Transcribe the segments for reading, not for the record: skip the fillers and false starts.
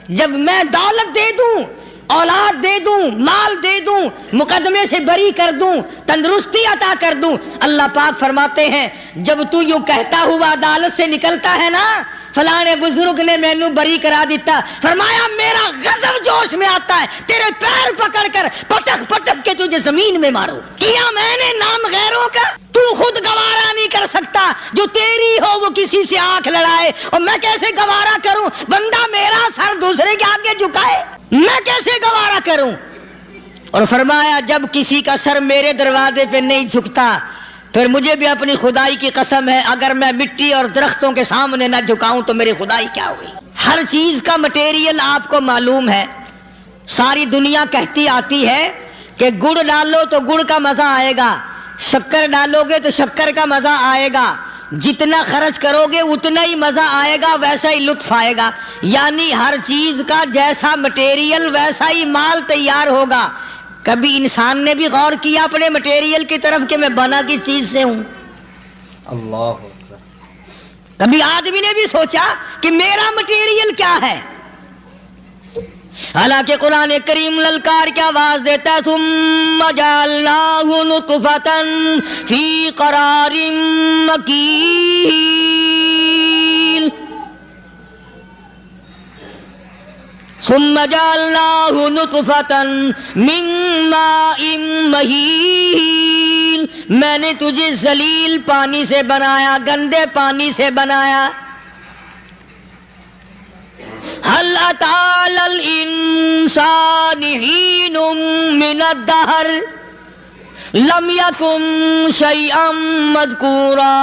جب میں دولت دے دوں، اولاد دے دوں، مال دے دوں، مقدمے سے بری کر دوں، تندرستی عطا کر دوں، اللہ پاک فرماتے ہیں جب تو یوں کہتا ہوا عدالت سے نکلتا ہے نا فلاں بزرگ نے مینوں بری کرا دیتا، فرمایا میرا غضب جوش میں آتا ہے تیرے پیر پکڑ کر پٹک پٹک کے تجھے زمین میں مارو۔ کیا میں نے نام غیروں کا؟ تو خود گوارا نہیں کر سکتا، جو تیری ہو وہ کسی سے آنکھ لڑائے، اور میں کیسے گوارا کروں بندہ میرا سر دوسرے کے آگے جھکائے، میں کیسے گوارا کروں؟ اور فرمایا جب کسی کا سر میرے دروازے پہ نہیں جھکتا پھر مجھے بھی اپنی خدائی کی قسم ہے اگر میں مٹی اور درختوں کے سامنے نہ جھکاؤں تو میری خدائی کیا ہوئی۔ ہر چیز کا مٹیریل آپ کو معلوم ہے، ساری دنیا کہتی آتی ہے کہ گڑ ڈالو تو گڑ کا مزہ آئے گا، شکر ڈالو گے تو شکر کا مزہ آئے گا، جتنا خرچ کرو گے اتنا ہی مزہ آئے گا، ویسا ہی لطف آئے گا، یعنی ہر چیز کا جیسا مٹیریل ویسا ہی مال تیار ہوگا۔ کبھی انسان نے بھی غور کیا اپنے مٹیریل کی طرف کہ میں بنا کی چیز سے ہوں؟ اللہ کبھی آدمی نے بھی سوچا کہ میرا مٹیریل کیا ہے؟ حالانکہ قرآن کریم للکار کی آواز دیتا ہے ثم جعلناہ نطفۃ فی قرار مکین، ثم جعلناہ نطفۃ من ماء مہین، میں نے تجھے ذلیل پانی سے بنایا، گندے پانی سے بنایا۔ هل أتى على الإنسان حين من الدهر لم يكن شيئا مذكورا،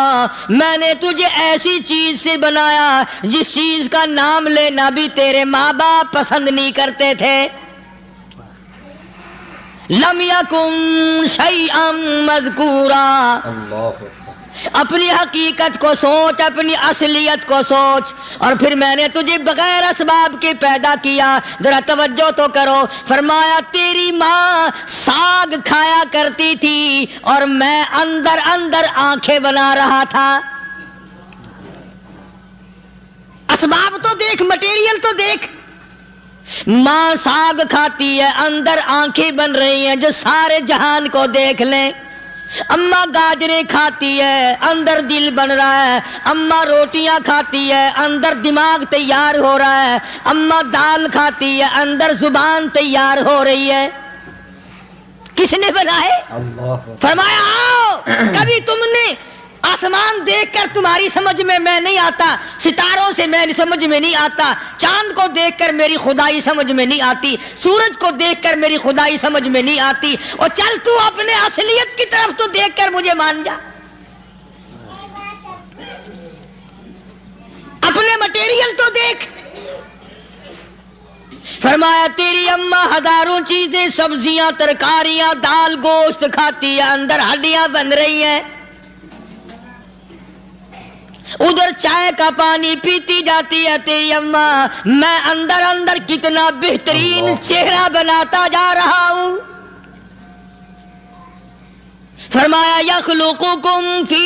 میں نے تجھے ایسی چیز سے بنایا جس چیز کا نام لینا بھی تیرے ماں باپ پسند نہیں کرتے تھے۔ لم يكن شيئا مذكورا، اپنی حقیقت کو سوچ، اپنی اصلیت کو سوچ، اور پھر میں نے تجھے بغیر اسباب کے پیدا کیا۔ ذرا توجہ تو کرو، فرمایا تیری ماں ساگ کھایا کرتی تھی اور میں اندر اندر آنکھیں بنا رہا تھا۔ اسباب تو دیکھ، مٹیریل تو دیکھ، ماں ساگ کھاتی ہے، اندر آنکھیں بن رہی ہیں جو سارے جہان کو دیکھ لیں۔ اماں گاجریں کھاتی ہے، اندر دل بن رہا ہے۔ اماں روٹیاں کھاتی ہے، اندر دماغ تیار ہو رہا ہے۔ اماں دال کھاتی ہے، اندر زبان تیار ہو رہی ہے۔ کس نے بنائے؟ فرمایا آؤ، کبھی تم نے آسمان دیکھ کر تمہاری سمجھ میں نہیں آتا، ستاروں سے میں سمجھ میں نہیں آتا، چاند کو دیکھ کر میری خدائی سمجھ میں نہیں آتی، سورج کو دیکھ کر میری خدائی سمجھ میں نہیں آتی، اور چل تو اپنے اصلیت کی طرف تو دیکھ کر مجھے مان جا، اپنے مٹیریل تو دیکھ۔ فرمایا تیری اماں ہزاروں چیزیں، سبزیاں، ترکاریاں، دال، گوشت کھاتی ہے، اندر ہڈیاں بن رہی ہیں، ادھر چائے کا پانی پیتی جاتی ہے تیری اماں، میں اندر اندر کتنا بہترین چہرہ بناتا جا رہا ہوں۔ فرمایا یخلقکم فی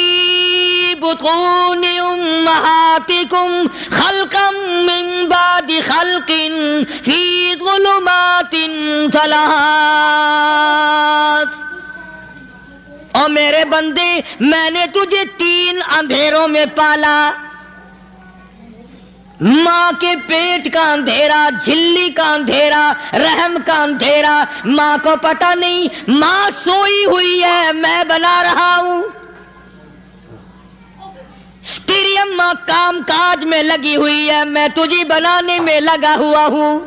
بطون امہاتکم خلقا من بعد خلق فی ظلمات ثلاث، او میرے بندے میں نے تجھے 3 اندھیروں میں پالا، ماں کے پیٹ کا اندھیرا، جھلی کا اندھیرا، رحم کا اندھیرا، ماں کو پتہ نہیں ماں سوئی ہوئی ہے، میں بنا رہا ہوں۔ تیری اماں کام کاج میں لگی ہوئی ہے، میں تجھے بنانے میں لگا ہوا ہوں۔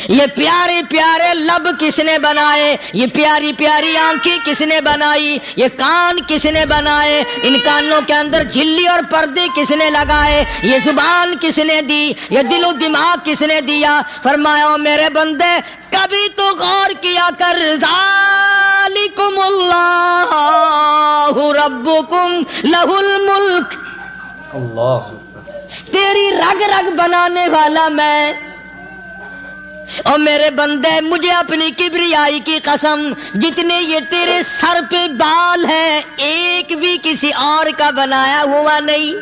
یہ پیارے پیارے لب کس نے بنائے؟ یہ پیاری پیاری آنکھیں کس نے بنائی؟ یہ کان کس نے بنائے؟ ان کانوں کے اندر جھلی اور پردے کس نے لگائے؟ یہ زبان کس نے دی؟ یہ دل و دماغ کس نے دیا؟ فرمایا او میرے بندے کبھی تو غور کیا کر، ذالکم اللہ ربکم لہ الملک، اللہ تیری رگ رگ بنانے والا میں۔ اور میرے بندے مجھے اپنی کبریائی کی قسم، جتنے یہ تیرے سر پہ بال ہیں ایک بھی کسی اور کا بنایا ہوا نہیں۔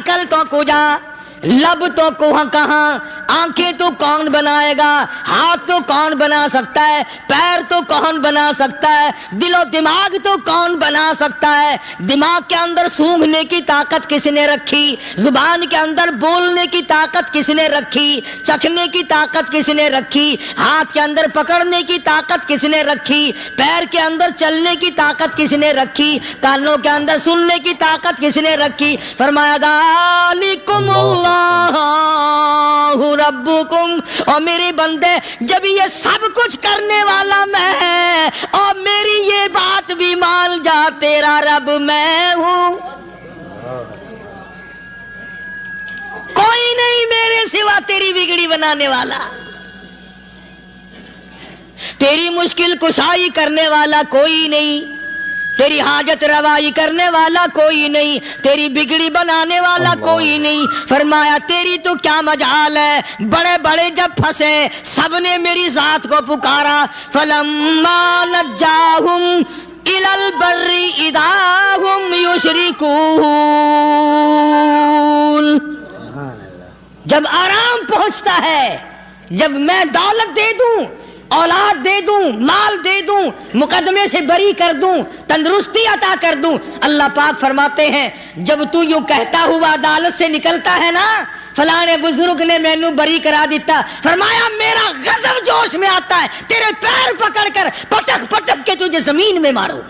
عقل تو کجا، لب تو کہاں، آنکھیں تو کون بنائے گا، ہاتھ تو کون بنا سکتا ہے، پیر تو کون بنا سکتا ہے، دل و دماغ تو کون بنا سکتا ہے؟ دماغ کے اندر سونگھنے کی طاقت کس نے رکھی؟ زبان کے اندر بولنے کی طاقت کس نے رکھی؟ چکھنے کی طاقت کس نے رکھی؟ ہاتھ کے اندر پکڑنے کی طاقت کس نے رکھی؟ پیر کے اندر چلنے کی طاقت کس نے رکھی؟ کانوں کے اندر سننے کی طاقت کس نے رکھی؟ فرمایا ذالکم اللہ ربکم، اور میرے بندے جب یہ سب کچھ کرنے والا میں اور میری یہ بات بھی مان جا تیرا رب میں ہوں، کوئی نہیں میرے سوا تیری بگڑی بنانے والا، تیری مشکل کشائی کرنے والا کوئی نہیں، تیری حاجت روائی کرنے والا کوئی نہیں، تیری بگڑی بنانے والا کوئی نہیں۔ فرمایا تیری تو کیا مجال ہے، بڑے بڑے جب پھنسے سب نے میری ذات کو پکارا، فلما نجاہم الی البر اذا ہم یشرکون، جب آرام پہنچتا ہے، جب میں دولت دے دوں، اولاد دے دوں، مال دے دوں، مقدمے سے بری کر دوں، تندرستی عطا کر دوں، اللہ پاک فرماتے ہیں جب تو یوں کہتا ہوا عدالت سے نکلتا ہے نا، فلاں بزرگ نے مینوں بری کرا دیتا، فرمایا میرا غضب جوش میں آتا ہے، تیرے پیر پکڑ کر پٹک پٹک کے تجھے زمین میں مارو۔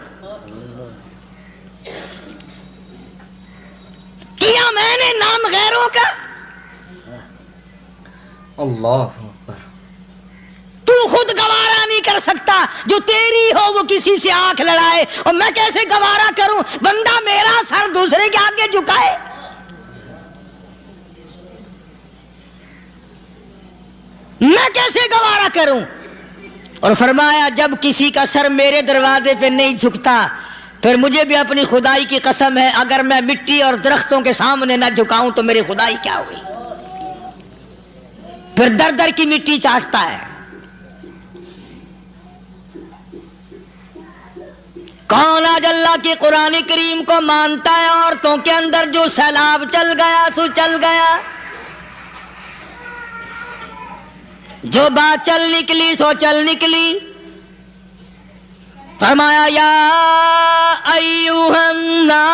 کیا میں نے نام غیروں کا؟ اللہ، تو خود گوارا نہیں کر سکتا، جو تیری ہو وہ کسی سے آنکھ لڑائے، اور میں کیسے گوارا کروں بندہ میرا سر دوسرے کے آگے جھکائے؟ میں کیسے گوارا کروں؟ اور فرمایا جب کسی کا سر میرے دروازے پہ نہیں جھکتا، پھر مجھے بھی اپنی خدائی کی قسم ہے اگر میں مٹی اور درختوں کے سامنے نہ جھکاؤں تو میری خدائی کیا ہوئی؟ پھر در در کی مٹی چاٹتا ہے۔ کون آج اللہ کے قرآن کریم کو مانتا ہے؟ عورتوں کے اندر جو سیلاب چل گیا سو چل گیا، جو بات چل نکلی سو چل نکلی۔ فرمایا یا ایھا الناس،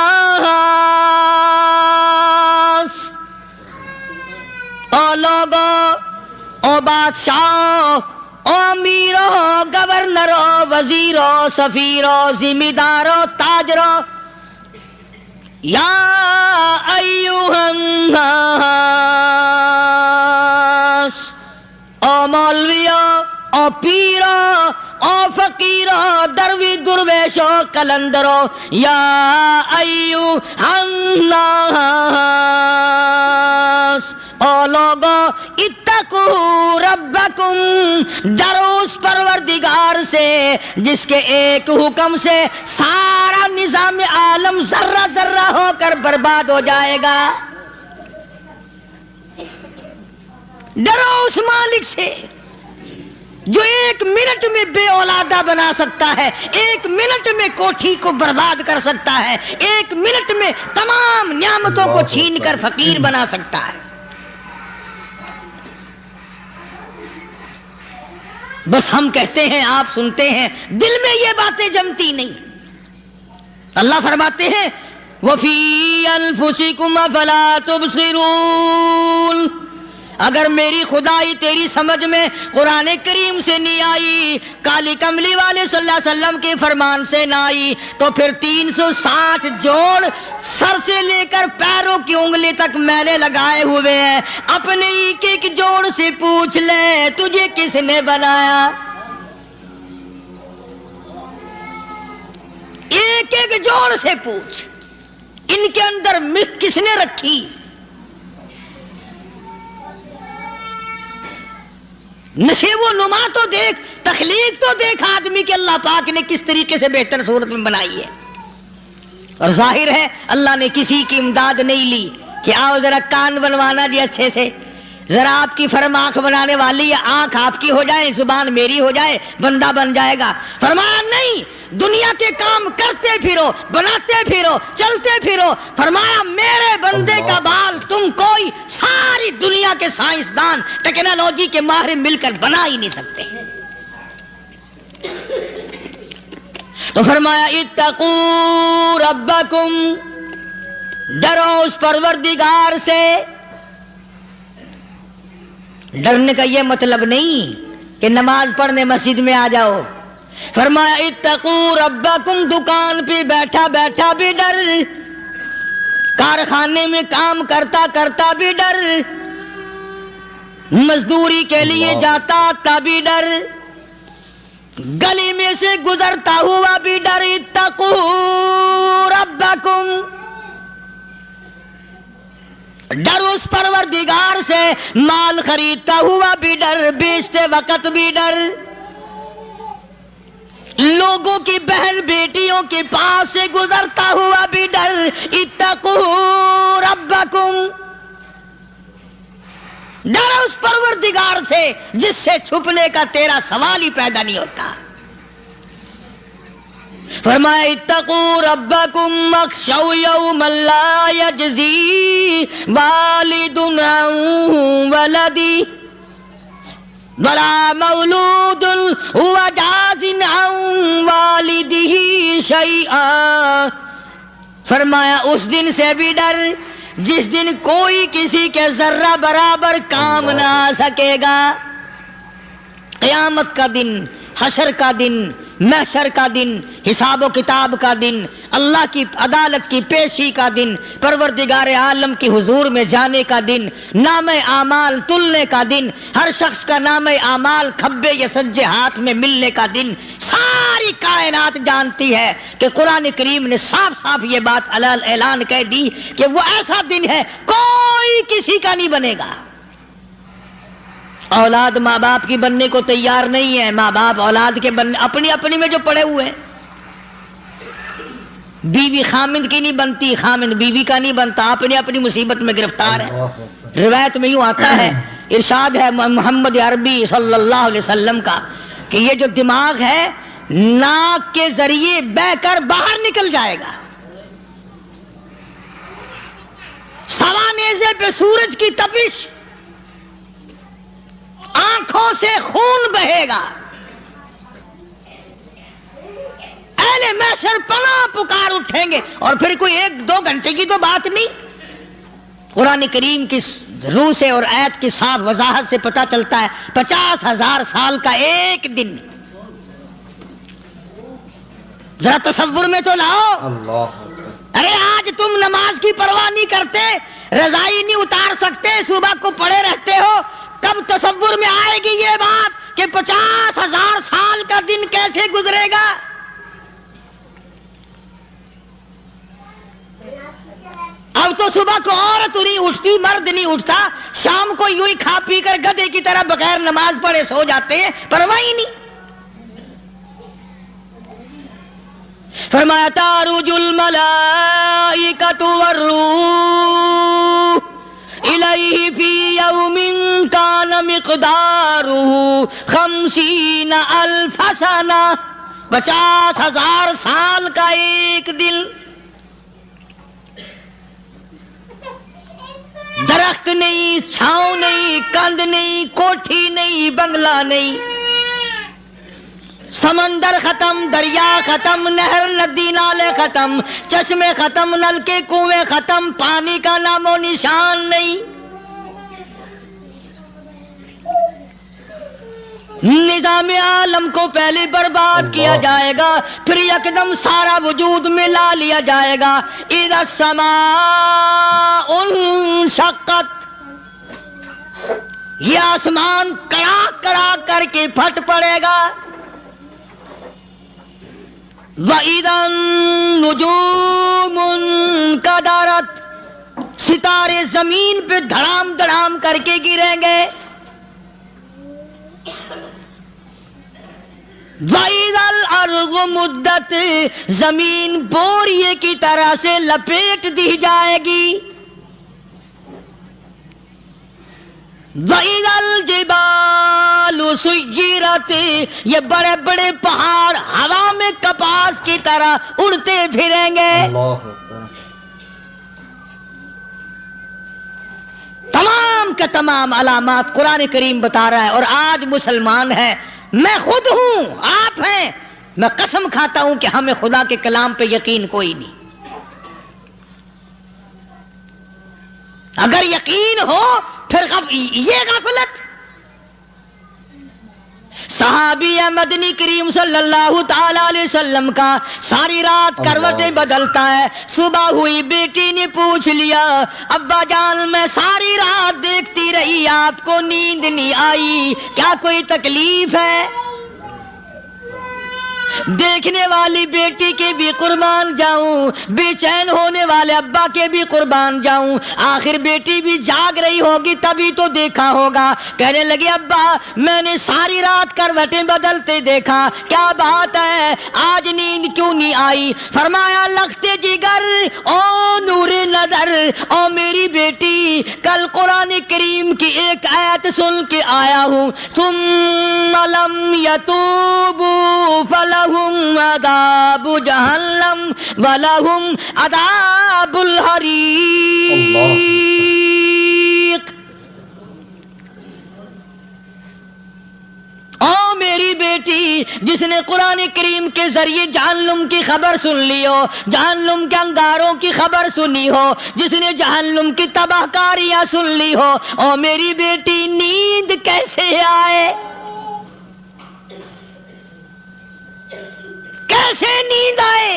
او لوگو، او بادشاہ، او امیرو، گورنرو، وزیرو، سفیرو، ذمہ دارو، تاجرو، یا ایھا الناس، او مولویو، او پیرو، او فقیرو، دروی درویشو، کلندرو، یا ایھا الناس، او لوگو اتقوا ربکم، ڈرو اس پروردگار سے جس کے ایک حکم سے سارا نظام عالم ذرہ ذرہ ہو کر برباد ہو جائے گا۔ ڈرو اس مالک سے جو ایک منٹ میں بے اولادہ بنا سکتا ہے، ایک منٹ میں کوٹھی کو برباد کر سکتا ہے، ایک منٹ میں تمام نعمتوں کو چھین کر فقیر بنا سکتا ہے۔ بس ہم کہتے ہیں، آپ سنتے ہیں، دل میں یہ باتیں جمتی نہیں۔ اللہ فرماتے ہیں وَفِي أَنفُسِكُمْ أَفَلَا تُبْصِرُونَ، اگر میری خدائی تیری سمجھ میں قرآن کریم سے نہیں آئی، کالی کملی والے صلی اللہ علیہ وسلم کے فرمان سے نہ آئی، تو پھر 360 جوڑ سر سے لے کر پیروں کی انگلی تک میں نے لگائے ہوئے ہیں، اپنے ایک ایک جوڑ سے پوچھ لے تجھے کس نے بنایا؟ ایک ایک جوڑ سے پوچھ، ان کے اندر مکھ کس نے رکھی؟ نشیب و نما تو دیکھ، تخلیق تو دیکھ آدمی کے اللہ پاک نے کس طریقے سے بہتر صورت میں بنائی ہے۔ اور ظاہر ہے اللہ نے کسی کی امداد نہیں لی کہ آؤ ذرا کان بنوانا جی اچھے سے، ذرا آپ کی فرم آنکھ بنانے والی ہے، آنکھ آپ کی ہو جائے، زبان میری ہو جائے، بندہ بن جائے گا۔ فرمایا نہیں، دنیا کے کام کرتے پھرو، بناتے پھرو، چلتے پھرو۔ فرمایا میرے بندے کا بال کے سائنسدان ٹیکنالوجی کے ماہر مل کر بنا ہی نہیں سکتے. تو فرمایا اتقوا ربکم، ڈرو اس پروردگار سے. ڈرنے کا یہ مطلب نہیں کہ نماز پڑھنے مسجد میں آ جاؤ. فرمایا اتقوا ربکم، دکان پہ بیٹھا بیٹھا بھی ڈر، کارخانے میں کام کرتا کرتا بھی ڈر، مزدوری کے لیے جاتا تبھی ڈر، گلی میں سے گزرتا ہوا بھی ڈر. اتقوا ربکم، ڈر اس پروردگار سے. مال خریدتا ہوا بھی ڈر، بیچتے وقت بھی ڈر، لوگوں کی بہن بیٹیوں کے پاس سے گزرتا ہوا بھی ڈر. اتقوا ربکم، ڈر اس پروردگار سے جس سے چھپنے کا تیرا سوال ہی پیدا نہیں ہوتا. فرمایا اتقوا ربکم واخشوا یوما لا یجزی والد عن ولدہ ولا مولود هو جاز عن والدہ شیئا. فرمایا اس دن سے بھی ڈر جس دن کوئی کسی کے ذرہ برابر کام نہ آ سکے گا. قیامت کا دن، حشر کا دن، محشر کا دن، حساب و کتاب کا دن، اللہ کی عدالت کی پیشی کا دن، پروردگار عالم کی حضور میں جانے کا دن، نام اعمال تلنے کا دن، ہر شخص کا نام اعمال کھبے یا سجے ہاتھ میں ملنے کا دن. ساری کائنات جانتی ہے کہ قرآن کریم نے صاف صاف یہ بات اعلان کہہ دی کہ وہ ایسا دن ہے کوئی کسی کا نہیں بنے گا. اولاد ماں باپ کی بننے کو تیار نہیں ہے، ماں باپ اولاد کے بننے اپنی اپنی میں جو پڑے ہوئے ہیں. بیوی خامند کی نہیں بنتی، خامند بیوی کا نہیں بنتا، اپنی اپنی مصیبت میں گرفتار ہے. روایت میں یوں آتا ہے، ارشاد ہے محمد عربی صلی اللہ علیہ وسلم کا کہ یہ جو دماغ ہے ناک کے ذریعے بہ کر باہر نکل جائے گا. سوا نیزے پہ سورج کی تپش، آنکھوں سے خون بہے گا. اہل محشر پناہ پکار اٹھیں گے. اور پھر کوئی 1-2 گھنٹے کی تو بات نہیں، قرآن کریم کی روح سے اور آیت کی صاف وضاحت سے پتہ چلتا ہے 50,000 سال کا ایک دن. ذرا تصور میں تو لاؤ. اللہ، ارے آج تم نماز کی پرواہ نہیں کرتے، رضائی نہیں اتار سکتے، صبح کو پڑے رہتے ہو. کب تصور میں آئے گی یہ بات کہ 50,000 سال کا دن کیسے گزرے گا؟ اب تو صبح کو عورت نہیں اٹھتی، مرد نہیں اٹھتا، شام کو یوں ہی کھا پی کر گدھے کی طرح بغیر نماز پڑھے سو جاتے ہیں، پرواہ ہی نہیں. فرمایا تعرج الملائکۃ والروح الیہ فی یوم کان مقدارہ 50,000 سنہ. 50,000 سال کا ایک دن. درخت نہیں، چھاؤں نہیں، کند نہیں، کوٹھی نہیں، بنگلہ نہیں، سمندر ختم، دریا ختم، نہر ندی نالے ختم، چشمے ختم، نلکے کنویں ختم، پانی کا نام و نشان نہیں. نظام عالم کو پہلے برباد کیا جائے گا، پھر یکدم سارا وجود ملا لیا جائے گا. اذا السماء انشقت، یہ آسمان کڑاک کڑاک کر کے پھٹ پڑے گا. وَإِذَا النُّجُومُ انْكَدَرَتْ، ستارے زمین پہ دھڑام دھڑام کر کے گریں گے. وَإِذَا الْأَرْضُ مُدَّتْ، زمین بوریے کی طرح سے لپیٹ دی جائے گی. وَإِذَا الْجِبَالُ سُيِّرَتْ، یہ بڑے بڑے پہاڑ ہوا میں کپاس کی طرح اڑتے پھریں گے. تمام کا تمام علامات قرآن کریم بتا رہا ہے. اور آج مسلمان ہے، میں خود ہوں، آپ ہیں، میں قسم کھاتا ہوں کہ ہمیں خدا کے کلام پہ یقین کوئی نہیں. اگر یقین ہو پھر یہ غفلت. صحابی مدنی کریم صلی اللہ تعالی علیہ وسلم کا ساری رات کروٹیں بدلتا ہے. صبح ہوئی بیٹی نے پوچھ لیا، ابا جان میں ساری رات دیکھتی رہی، آپ کو نیند نہیں آئی، کیا کوئی تکلیف ہے؟ دیکھنے والی بیٹی کے بھی قربان جاؤں، بے چین ہونے والے ابا کے بھی قربان جاؤں. آخر بیٹی بھی جاگ رہی ہوگی تبھی تو دیکھا ہوگا. کہنے لگے ابا میں نے ساری رات کروٹیں بدلتے دیکھا، کیا بات ہے، آج نیند کیوں نہیں آئی؟ فرمایا لختے جگر او نور نظر، او میری بیٹی کل قرآن کریم کی ایک آیت سن کے آیا ہوں، ثم لم یتوبوا فلہم عذاب جہنم ولہم عذاب الحریق. او میری بیٹی جس نے قرآن کریم کے ذریعے جہنم کی خبر سن لی ہو، جہنم کے انگاروں کی خبر سنی ہو، جس نے جہنم کی تباہ کاریاں سن لی ہو، او میری بیٹی نیند کیسے آئے؟ کیسے نیند آئے؟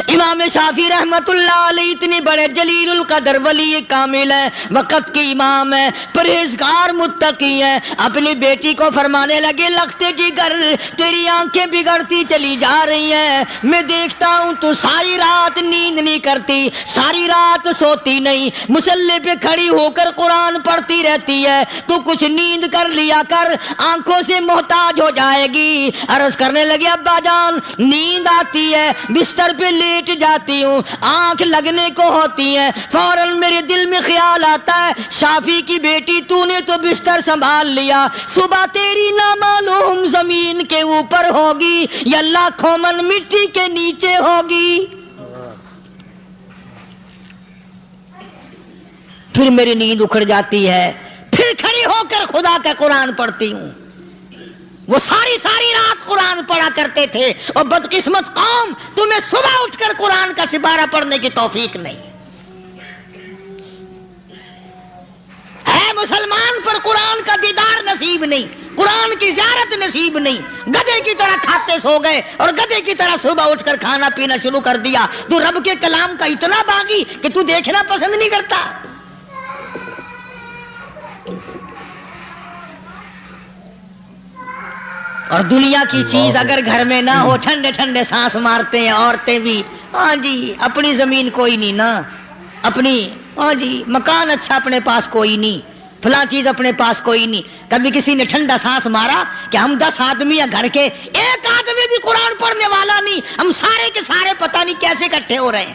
امام شافعی رحمت اللہ علیہ اتنے بڑے جلیل القدر ولی کامل ہیں، وقت کے امام ہیں، پرہیزگار متقی ہیں. اپنی بیٹی کو فرمانے لگے لختے جگر تیری آنکھیں بگڑتی چلی جا رہی ہیں، میں دیکھتا ہوں تو ساری رات نیند نہیں کرتی، ساری رات سوتی نہیں، مصلی پہ کھڑی ہو کر قرآن پڑھتی رہتی ہے، تو کچھ نیند کر لیا کر، آنکھوں سے محتاج ہو جائے گی. عرض کرنے لگے ابا جان نیند آتی ہے، بستر پہ لیٹ جاتی ہوں، آنکھ لگنے کو ہوتی ہے، فوراً میرے دل میں خیال آتا ہے شافی کی بیٹی تو نے تو بستر سنبھال لیا، صبح تیری نامعلوم زمین کے اوپر ہوگی یا لاکھوں من مٹی کے نیچے ہوگی. پھر میری نیند اکھڑ جاتی ہے، پھر کھڑی ہو کر خدا کا قرآن پڑھتی ہوں. وہ ساری رات قرآن پڑھا کرتے تھے، اور بدقسمت قوم تمہیں صبح اٹھ کر قرآن کا سپارہ پڑھنے کی توفیق نہیں ہے. مسلمان پر قرآن کا دیدار نصیب نہیں، قرآن کی زیارت نصیب نہیں. گدھے کی طرح کھاتے سو گئے اور گدھے کی طرح صبح اٹھ کر کھانا پینا شروع کر دیا. تو رب کے کلام کا اتنا باغی کہ تو دیکھنا پسند نہیں کرتا. اور دنیا کی چیز اگر گھر میں نہ ہو، ٹھنڈے ٹھنڈے سانس مارتے ہیں عورتیں بھی. ہاں جی اپنی زمین کوئی نہیں نا، اپنی ہاں جی مکان اچھا اپنے پاس کوئی نہیں، فلاں چیز اپنے پاس کوئی نہیں. کبھی کسی نے ٹھنڈا سانس مارا کہ ہم 10 آدمی ہیں گھر کے، ایک آدمی بھی قرآن پڑھنے والا نہیں، ہم سارے کے سارے پتہ نہیں کیسے اکٹھے ہو رہے ہیں.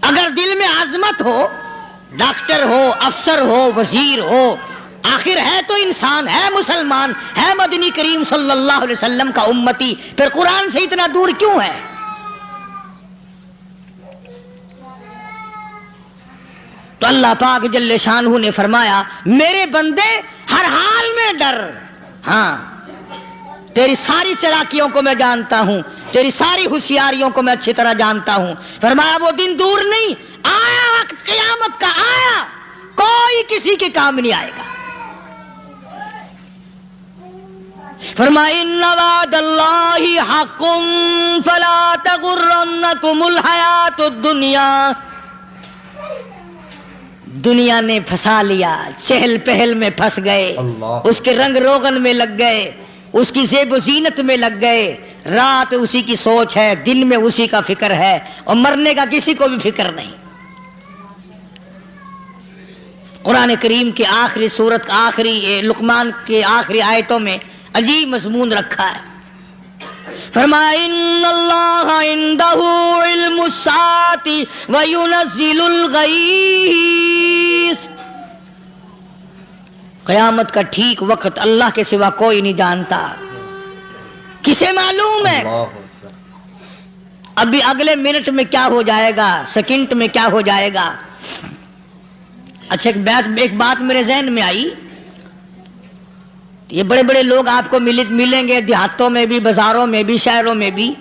اگر دل میں عظمت ہو، ڈاکٹر ہو، افسر ہو، وزیر ہو، آخر ہے تو انسان، ہے مسلمان، ہے مدنی کریم صلی اللہ علیہ وسلم کا امتی، پھر قرآن سے اتنا دور کیوں ہے؟ تو اللہ پاک جل شانہ نے فرمایا میرے بندے ہر حال میں ڈر. ہاں تیری ساری چلاکیوں کو میں جانتا ہوں، تیری ساری ہوشیاریوں کو میں اچھی طرح جانتا ہوں. فرمایا وہ دن دور نہیں، آیا وقت قیامت کا، آیا، کوئی کسی کے کام نہیں آئے گا. فرمایا ان وعد اللہ حق فلا تغرنکم الحیات الدنیا. دنیا نے پھنسا لیا، چہل پہل میں پھنس گئے، اس کے رنگ روغن میں لگ گئے، اس کی زیب و زینت میں لگ گئے. رات اسی کی سوچ ہے، دن میں اسی کا فکر ہے، اور مرنے کا کسی کو بھی فکر نہیں. قرآن کریم کی آخری سورت آخری لقمان کے آخری آیتوں میں عجیب مضمون رکھا ہے. فرمایا ان اللہ عندہ علم الساعۃ وینزل الغیث. قیامت کا ٹھیک وقت اللہ کے سوا کوئی نہیں جانتا. کسے معلوم ہے؟ ابھی اگلے منٹ میں کیا ہو جائے گا، سیکنڈ میں کیا ہو جائے گا۔ اچھا ایک بات میرے ذہن میں آئی، یہ بڑے بڑے لوگ آپ کو ملیں گے دیہاتوں میں بھی، بازاروں میں بھی، شہروں میں بھی،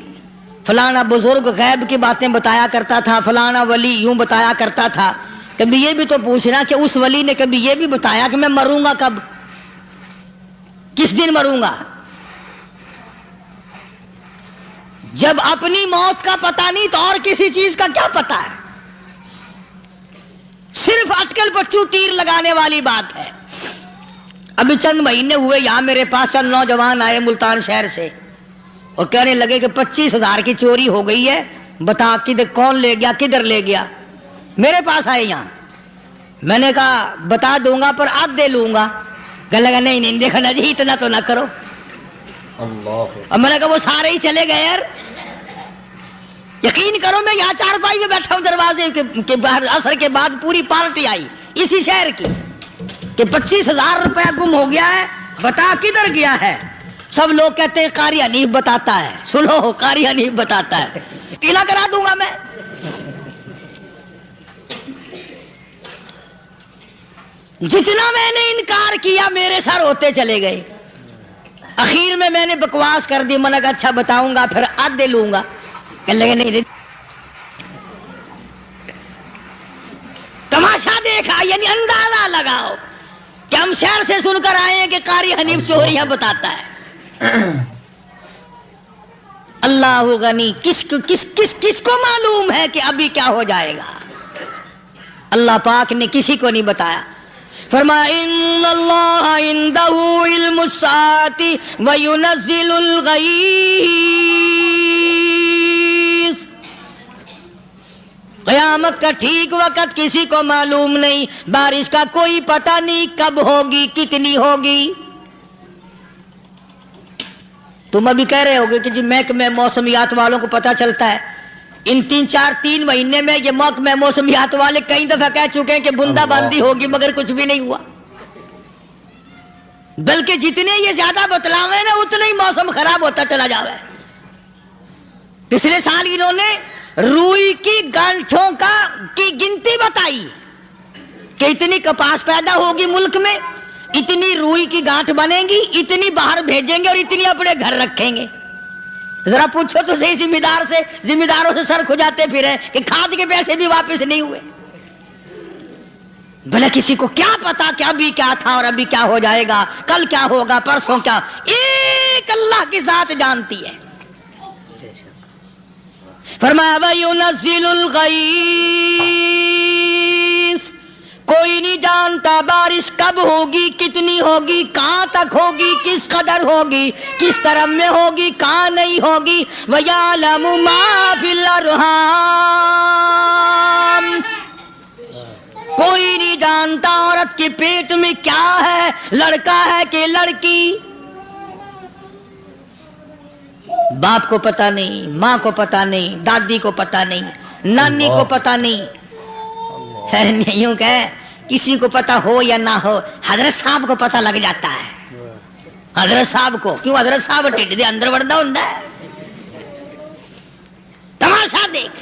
فلانا بزرگ غیب کی باتیں بتایا کرتا تھا، فلانا ولی یوں بتایا کرتا تھا۔ کبھی یہ بھی تو پوچھنا کہ اس ولی نے کبھی یہ بھی بتایا کہ میں مروں گا کب، کس دن مروں گا؟ جب اپنی موت کا پتہ نہیں تو اور کسی چیز کا کیا پتہ ہے؟ صرف اٹکل پچو تیر لگانے والی بات ہے۔ ابھی چند مہینے ہوئے یہاں میرے پاس چند نوجوان آئے ملتان شہر سے اور کہنے لگے کہ 25,000 کی چوری ہو گئی ہے، بتا کدھر کون لے گیا، کدھر لے گیا۔ میرے پاس آئے یہاں، میں نے کہا بتا دوں گا پر آدھے لوں گا۔ کہنے لگا نہیں دیکھا نا جی اتنا تو نہ کرو۔ اور میں نے کہا وہ سارے ہی چلے گئے یار، یقین کرو میں یہاں چارپائی میں بیٹھا ہوں دروازے کے باہر، عصر کے بعد پوری پارٹی آئی اسی شہر کی کہ 25,000 روپے گم ہو گیا ہے، بتا کدھر گیا ہے۔ سب لوگ کہتے ہیں قاری حنیف بتاتا ہے، سنو قاری حنیف بتاتا ہے، ٹیلا کرا دوں گا میں۔ جتنا میں نے انکار کیا میرے سر ہوتے چلے گئے۔ اخیر میں نے بکواس کر دی، میں نے کہا اچھا بتاؤں گا پھر آدھے لوں گا۔ کہ لگے نہیں، تماشا دیکھا یعنی اندازہ لگاؤ کہ ہم شہر سے سن کر آئے ہیں کہ قاری حنیف چوریاں بتاتا ہے۔ اللہ غنی، کس کو معلوم ہے کہ ابھی کیا ہو جائے گا؟ اللہ پاک نے کسی کو نہیں بتایا۔ فرمایا ان اللہ عندہ علم الساعۃ وینزل الغیث، قیامت کا ٹھیک وقت کسی کو معلوم نہیں، بارش کا کوئی پتہ نہیں کب ہوگی، کتنی ہوگی۔ تم ابھی کہہ رہے ہوگے کہ جی محکمہ موسمیات والوں کو پتہ چلتا ہے، ان 3 مہینے میں یہ محکمہ موسمیات والے کئی دفعہ کہہ چکے ہیں کہ بندہ باندی ہوگی مگر کچھ بھی نہیں ہوا، بلکہ جتنے یہ زیادہ بتلاوے نا اتنا ہی موسم خراب ہوتا چلا جاوے۔ پچھلے سال انہوں نے روئی کی گانٹھوں کی گنتی بتائی کہ اتنی کپاس پیدا ہوگی ملک میں، اتنی روئی کی گانٹھ بنے گی، اتنی باہر بھیجیں گے اور اتنی اپنے گھر رکھیں گے۔ ذرا پوچھو تو صحیح ذمہ داروں سے سر کھجاتے پھرے کہ کھاد کے پیسے بھی واپس نہیں ہوئے۔ بھلا کسی کو کیا پتا کہ ابھی کیا تھا اور ابھی کیا ہو جائے گا، کل کیا ہوگا، پرسوں کیا، ایک اللہ کی ذات جانتی ہے۔ فرمایا وَيُنَزِّلُ الْغَيْثَ، کوئی نہیں جانتا بارش کب ہوگی، کتنی ہوگی، کہاں تک ہوگی، کس قدر ہوگی، کس طرف میں ہوگی، کہاں نہیں ہوگی۔ وَيَعْلَمُ مَا فِي الْأَرْحَامِ، کوئی نہیں جانتا عورت کے پیٹ میں کیا ہے، لڑکا ہے کہ لڑکی۔ باپ کو پتہ نہیں، ماں کو پتہ نہیں، دادی کو پتہ نہیں، نانی کو پتہ نہیں۔ یوں کہ کسی کو پتہ ہو یا نہ ہو، حضرت صاحب کو پتہ لگ جاتا ہے۔ حضرت صاحب کو کیوں؟ حضرت صاحب ٹھڈ دے اندر وڑدا ہوندا ہے۔ تماشا دیکھ،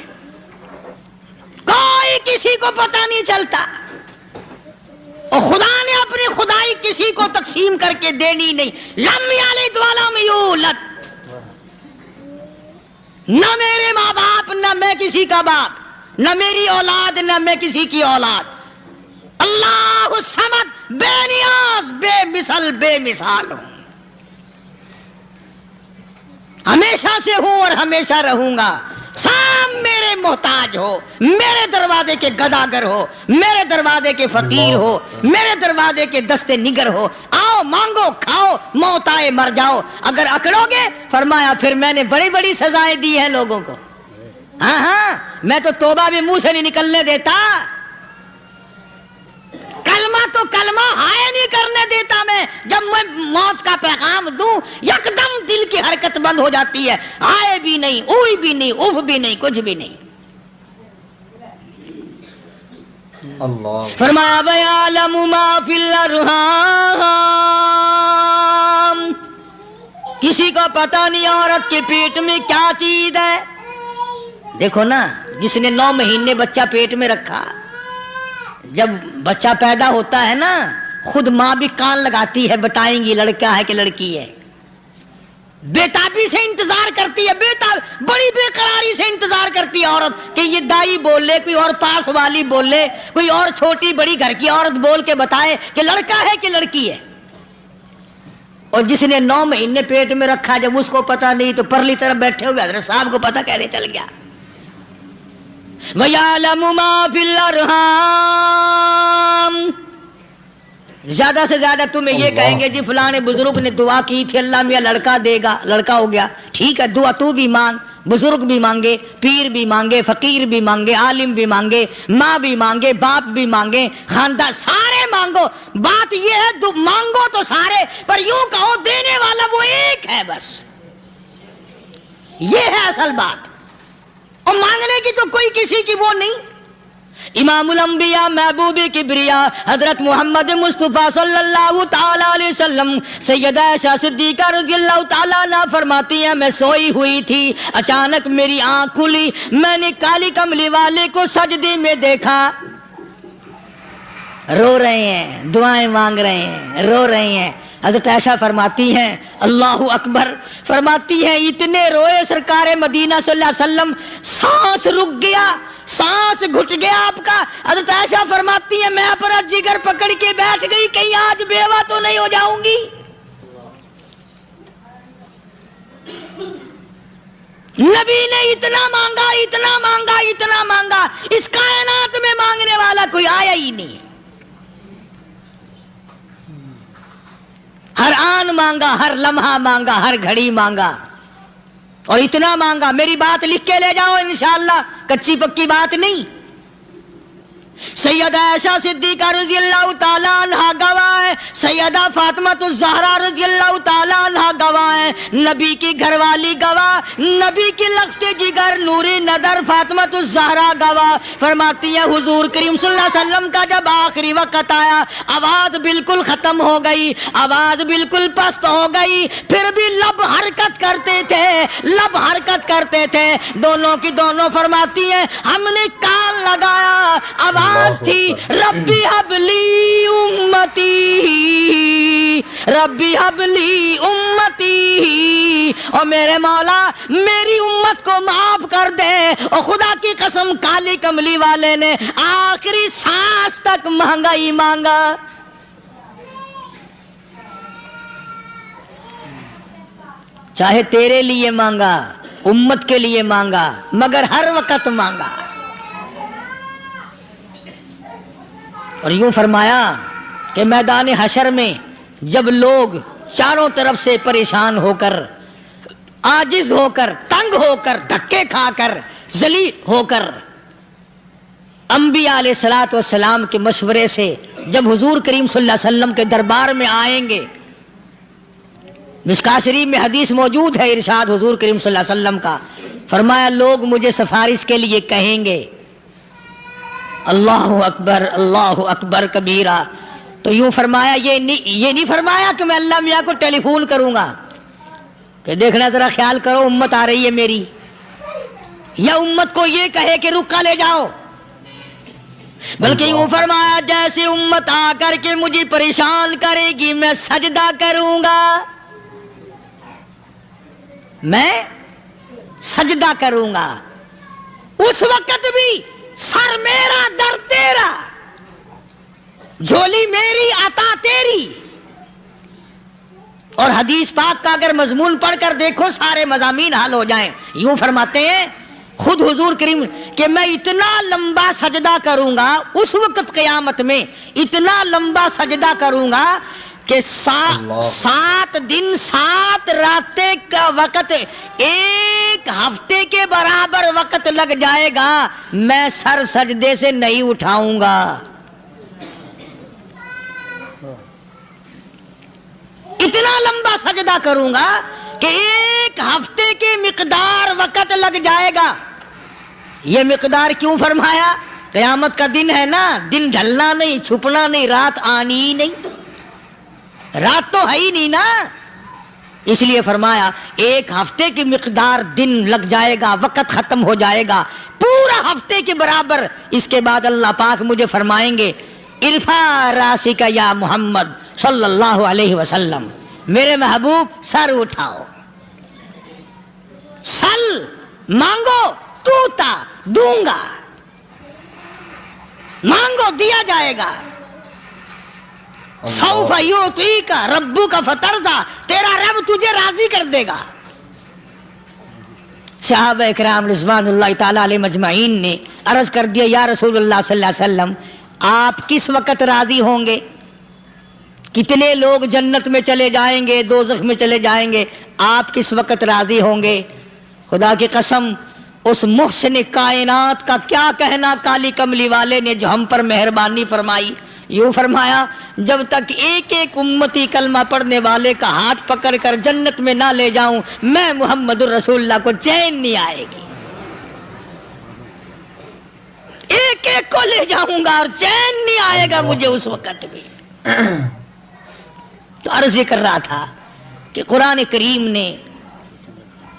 کوئی کسی کو پتہ نہیں چلتا، اور خدا نے اپنی خدائی کسی کو تقسیم کر کے دینی نہیں۔ لم یلد ولم یولد، نہ میرے ماں باپ، نہ میں کسی کا باپ، نہ میری اولاد، نہ میں کسی کی اولاد۔ اللہ الصمد، بے نیاز، بے مثل، بے مثال ہوں، ہمیشہ سے ہوں اور ہمیشہ رہوں گا۔ سام میرے محتاج ہو، میرے دروازے کے گداگر ہو، میرے دروازے کے فقیر ہو، میرے دروازے کے دستے نگر ہو، آؤ مانگو کھاؤ، موت آئے مر جاؤ۔ اگر اکڑو گے، فرمایا پھر میں نے بڑی بڑی سزائیں دی ہیں لوگوں کو۔ ہاں میں تو توبہ بھی منہ سے نہیں نکلنے دیتا، کلمہ تو کلمہ ہائے نہیں کرنے دیتا میں۔ جب میں موت کا پیغام دوں یکدم دل کی حرکت بند ہو جاتی ہے، ہائے بھی نہیں، اوئی بھی نہیں، اف بھی نہیں، کچھ بھی نہیں۔ اللہ فرمایا وَيَعْلَمُ مَا فِي الْأَرْحَامِ، کسی کو پتہ نہیں عورت کے پیٹ میں کیا چیز ہے، دیکھو نا، جس نے 9 مہینے بچہ پیٹ میں رکھا، جب بچہ پیدا ہوتا ہے نا، خود ماں بھی کان لگاتی ہے، بتائیں گی لڑکا ہے کہ لڑکی ہے، بےتابی سے انتظار کرتی ہے، بڑی بے قراری سے انتظار کرتی ہے عورت کہ یہ دائی بول لے، کوئی اور پاس والی بول لے، کوئی اور چھوٹی بڑی گھر کی عورت بول کے بتائے کہ لڑکا ہے کہ لڑکی ہے۔ اور جس نے 9 مہینے پیٹ میں رکھا، جب اس کو پتا نہیں تو پرلی طرف بیٹھے ہوئے حضرت صاحب کو پتا کیسے چل گیا؟ وَيَعْلَمُ مَا فِي الْأَرْحَامِ، زیادہ سے زیادہ تمہیں یہ کہیں گے جی فلاں بزرگ نے دعا کی تھی اللہ میاں لڑکا دے گا، لڑکا ہو گیا، ٹھیک ہے، دعا تو بھی مانگ، بزرگ بھی مانگے، پیر بھی مانگے، فقیر بھی مانگے، عالم بھی مانگے، ماں بھی مانگے، باپ بھی مانگے، خاندان سارے مانگو، بات یہ ہے مانگو تو سارے، پر یوں کہو دینے والا وہ ایک ہے، بس یہ ہے اصل بات، اور مانگنے کی تو کوئی کسی کی وہ نہیں۔ امام الانبیاء محبوب کبریا حضرت محمد مصطفیٰ صلی اللہ تعالی علیہ وسلم سیدہ عائشہ صدیقہ رضی اللہ تعالیٰ عنہ فرماتی ہیں، میں سوئی ہوئی تھی، اچانک میری آنکھ کھلی، میں نے کالی کملی والے کو سجدے میں دیکھا، رو رہے ہیں، دعائیں مانگ رہے ہیں، رو رہے ہیں۔ حضرت عائشہ فرماتی ہیں اللہ اکبر، فرماتی ہیں اتنے روئے سرکار مدینہ صلی اللہ علیہ وسلم، سانس رک گیا، سانس گھٹ گیا آپ کا۔ حضرت عائشہ فرماتی ہیں میں اپنا جگر پکڑ کے بیٹھ گئی، کہیں آج بیوہ تو نہیں ہو جاؤں گی۔ نبی نے اتنا مانگا، اتنا مانگا، اتنا مانگا، اس کائنات میں مانگنے والا کوئی آیا ہی نہیں۔ ہر آن مانگا، ہر لمحہ مانگا، ہر گھڑی مانگا، اور اتنا مانگا، میری بات لکھ کے لے جاؤ انشاءاللہ، کچی پکی بات نہیں۔ سیدہ عائشہ صدیقہ رضی اللہ تعالیٰ عنہ گواہ ہے، سیدہ فاطمہ الزہرا رضی اللہ تعالیٰ عنہ گواہ ہے، نبی کی گھر والی گواہ، نبی کی لخت جگر نوری نظر فاطمہ الزہرا گواہ، فرماتی ہے حضور کریم صلی اللہ علیہ وسلم کا جب آخری وقت آیا، آواز بالکل ختم ہو گئی، آواز بالکل پست ہو گئی، پھر بھی لب حرکت کرتے تھے، لب حرکت کرتے تھے، دونوں کی دونوں فرماتی ہیں ہم نے کان لگایا، آواز تھی ربی حبلی امتی، ربی حبلی امتی، اور میرے مولا میری امت کو معاف کر دے۔ اور خدا کی قسم کالی کملی والے نے آخری سانس تک مانگا ہی مانگا۔ چاہے تیرے لیے مانگا، امت کے لیے مانگا، مگر ہر وقت مانگا۔ اور یوں فرمایا کہ میدان حشر میں جب لوگ چاروں طرف سے پریشان ہو کر، عاجز ہو کر، تنگ ہو کر، دھکے کھا کر، ذلیل ہو کر، انبیاء علیہ الصلوۃ والسلام کے مشورے سے جب حضور کریم صلی اللہ علیہ وسلم کے دربار میں آئیں گے، مشکاۃ شریف میں حدیث موجود ہے، ارشاد حضور کریم صلی اللہ علیہ وسلم کا، فرمایا لوگ مجھے سفارش کے لیے کہیں گے اللہ اکبر کبیرہ، تو یوں فرمایا یہ نہیں فرمایا کہ میں اللہ میاں کو ٹیلی فون کروں گا کہ دیکھنا ذرا خیال کرو امت آ رہی ہے میری، یا امت کو یہ کہے کہ رکا لے جاؤ، بلکہ یوں فرمایا جیسے امت آ کر کے مجھے پریشان کرے گی میں سجدہ کروں گا، میں سجدہ کروں گا، اس وقت بھی سر میرا در تیرا، جھولی میری عطا تیری۔ اور حدیث پاک کا اگر مضمون پڑھ کر دیکھو سارے مضامین حل ہو جائیں۔ یوں فرماتے ہیں خود حضور کریم کہ میں اتنا لمبا سجدہ کروں گا اس وقت قیامت میں، اتنا لمبا سجدہ کروں گا کہ 7 دن 7 راتیں کا وقت 1 ہفتے کے برابر وقت لگ جائے گا، میں سر سجدے سے نہیں اٹھاؤں گا۔ اتنا لمبا سجدہ کروں گا کہ 1 ہفتے کے مقدار وقت لگ جائے گا۔ یہ مقدار کیوں فرمایا؟ قیامت کا دن ہے نا، دن ڈھلنا نہیں، چھپنا نہیں، رات آنی ہی نہیں، رات تو ہے ہی نہیں نا، اس لیے فرمایا ایک ہفتے کی مقدار دن لگ جائے گا، وقت ختم ہو جائے گا پورا ہفتے کے برابر. اس کے بعد اللہ پاک مجھے فرمائیں گے ارفع راسک یا محمد صلی اللہ علیہ وسلم، میرے محبوب سر اٹھاؤ، سل مانگو توتا دوں گا، مانگو دیا جائے گا. سوف یعطیک ربک فترضی، تیرا رب تجھے راضی کر دے گا. صحابہ اکرام رضوان اللہ تعالی علیہ مجمعین نے عرض کر دیا یا رسول اللہ صلی اللہ علیہ وسلم آپ کس وقت راضی ہوں گے؟ کتنے لوگ جنت میں چلے جائیں گے، دوزخ میں چلے جائیں گے، آپ کس وقت راضی ہوں گے؟ خدا کی قسم اس محسن کائنات کا کیا کہنا کالی کملی والے نے جو ہم پر مہربانی فرمائی. یوں فرمایا جب تک ایک ایک امتی کلمہ پڑھنے والے کا ہاتھ پکڑ کر جنت میں نہ لے جاؤں میں محمد الرسول اللہ کو چین نہیں آئے گی. ایک ایک کو لے جاؤں گا اور چین نہیں آئے گا مجھے اس وقت بھی. تو عرض یہ کر رہا تھا کہ قرآن کریم نے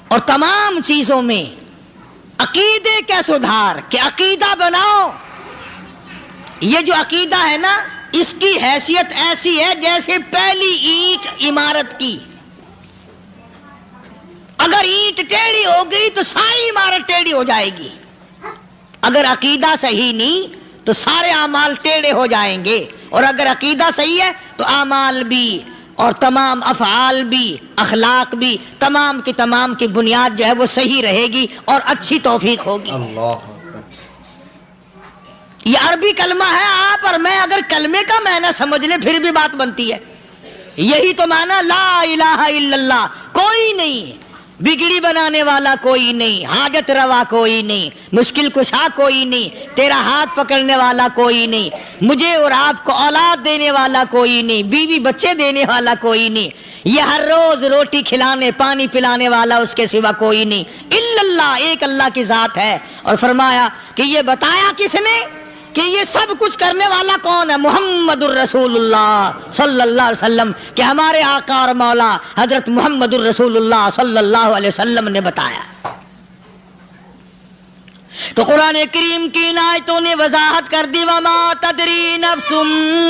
اور تمام چیزوں میں عقیدے کا سدھار کہ عقیدہ بناؤ. یہ جو عقیدہ ہے نا اس کی حیثیت ایسی ہے جیسے پہلی اینٹ عمارت کی. اگر اینٹ ٹیڑھی ہو گئی تو ساری عمارت ٹیڑھی ہو جائے گی. اگر عقیدہ صحیح نہیں تو سارے اعمال ٹیڑھے ہو جائیں گے، اور اگر عقیدہ صحیح ہے تو اعمال بھی اور تمام افعال بھی اخلاق بھی تمام کی بنیاد جو ہے وہ صحیح رہے گی اور اچھی توفیق ہوگی. اللہ یہ عربی کلمہ ہے، آپ اور میں اگر کلمے کا معنی سمجھ لیں پھر بھی بات بنتی ہے. یہی تو معنی لا الہ الا اللہ. کوئی نہیں بگڑی بنانے والا، کوئی نہیں حاجت روا، کوئی نہیں مشکل کشا، کوئی نہیں تیرا ہاتھ پکڑنے والا، کوئی نہیں مجھے اور آپ کو اولاد دینے والا، کوئی نہیں بیوی بچے دینے والا، کوئی نہیں یہ ہر روز روٹی کھلانے پانی پلانے والا اس کے سوا کوئی نہیں الا اللہ. ایک اللہ کی ذات ہے. اور فرمایا کہ یہ بتایا کس نے کہ یہ سب کچھ کرنے والا کون ہے؟ محمد الرسول اللہ صلی اللہ علیہ وسلم، کہ ہمارے آقا اور مولا حضرت محمد الرسول اللہ صلی اللہ علیہ وسلم نے بتایا. تو قرآن کریم کی ان آیتوں نے وضاحت کر دی وما تدری نفس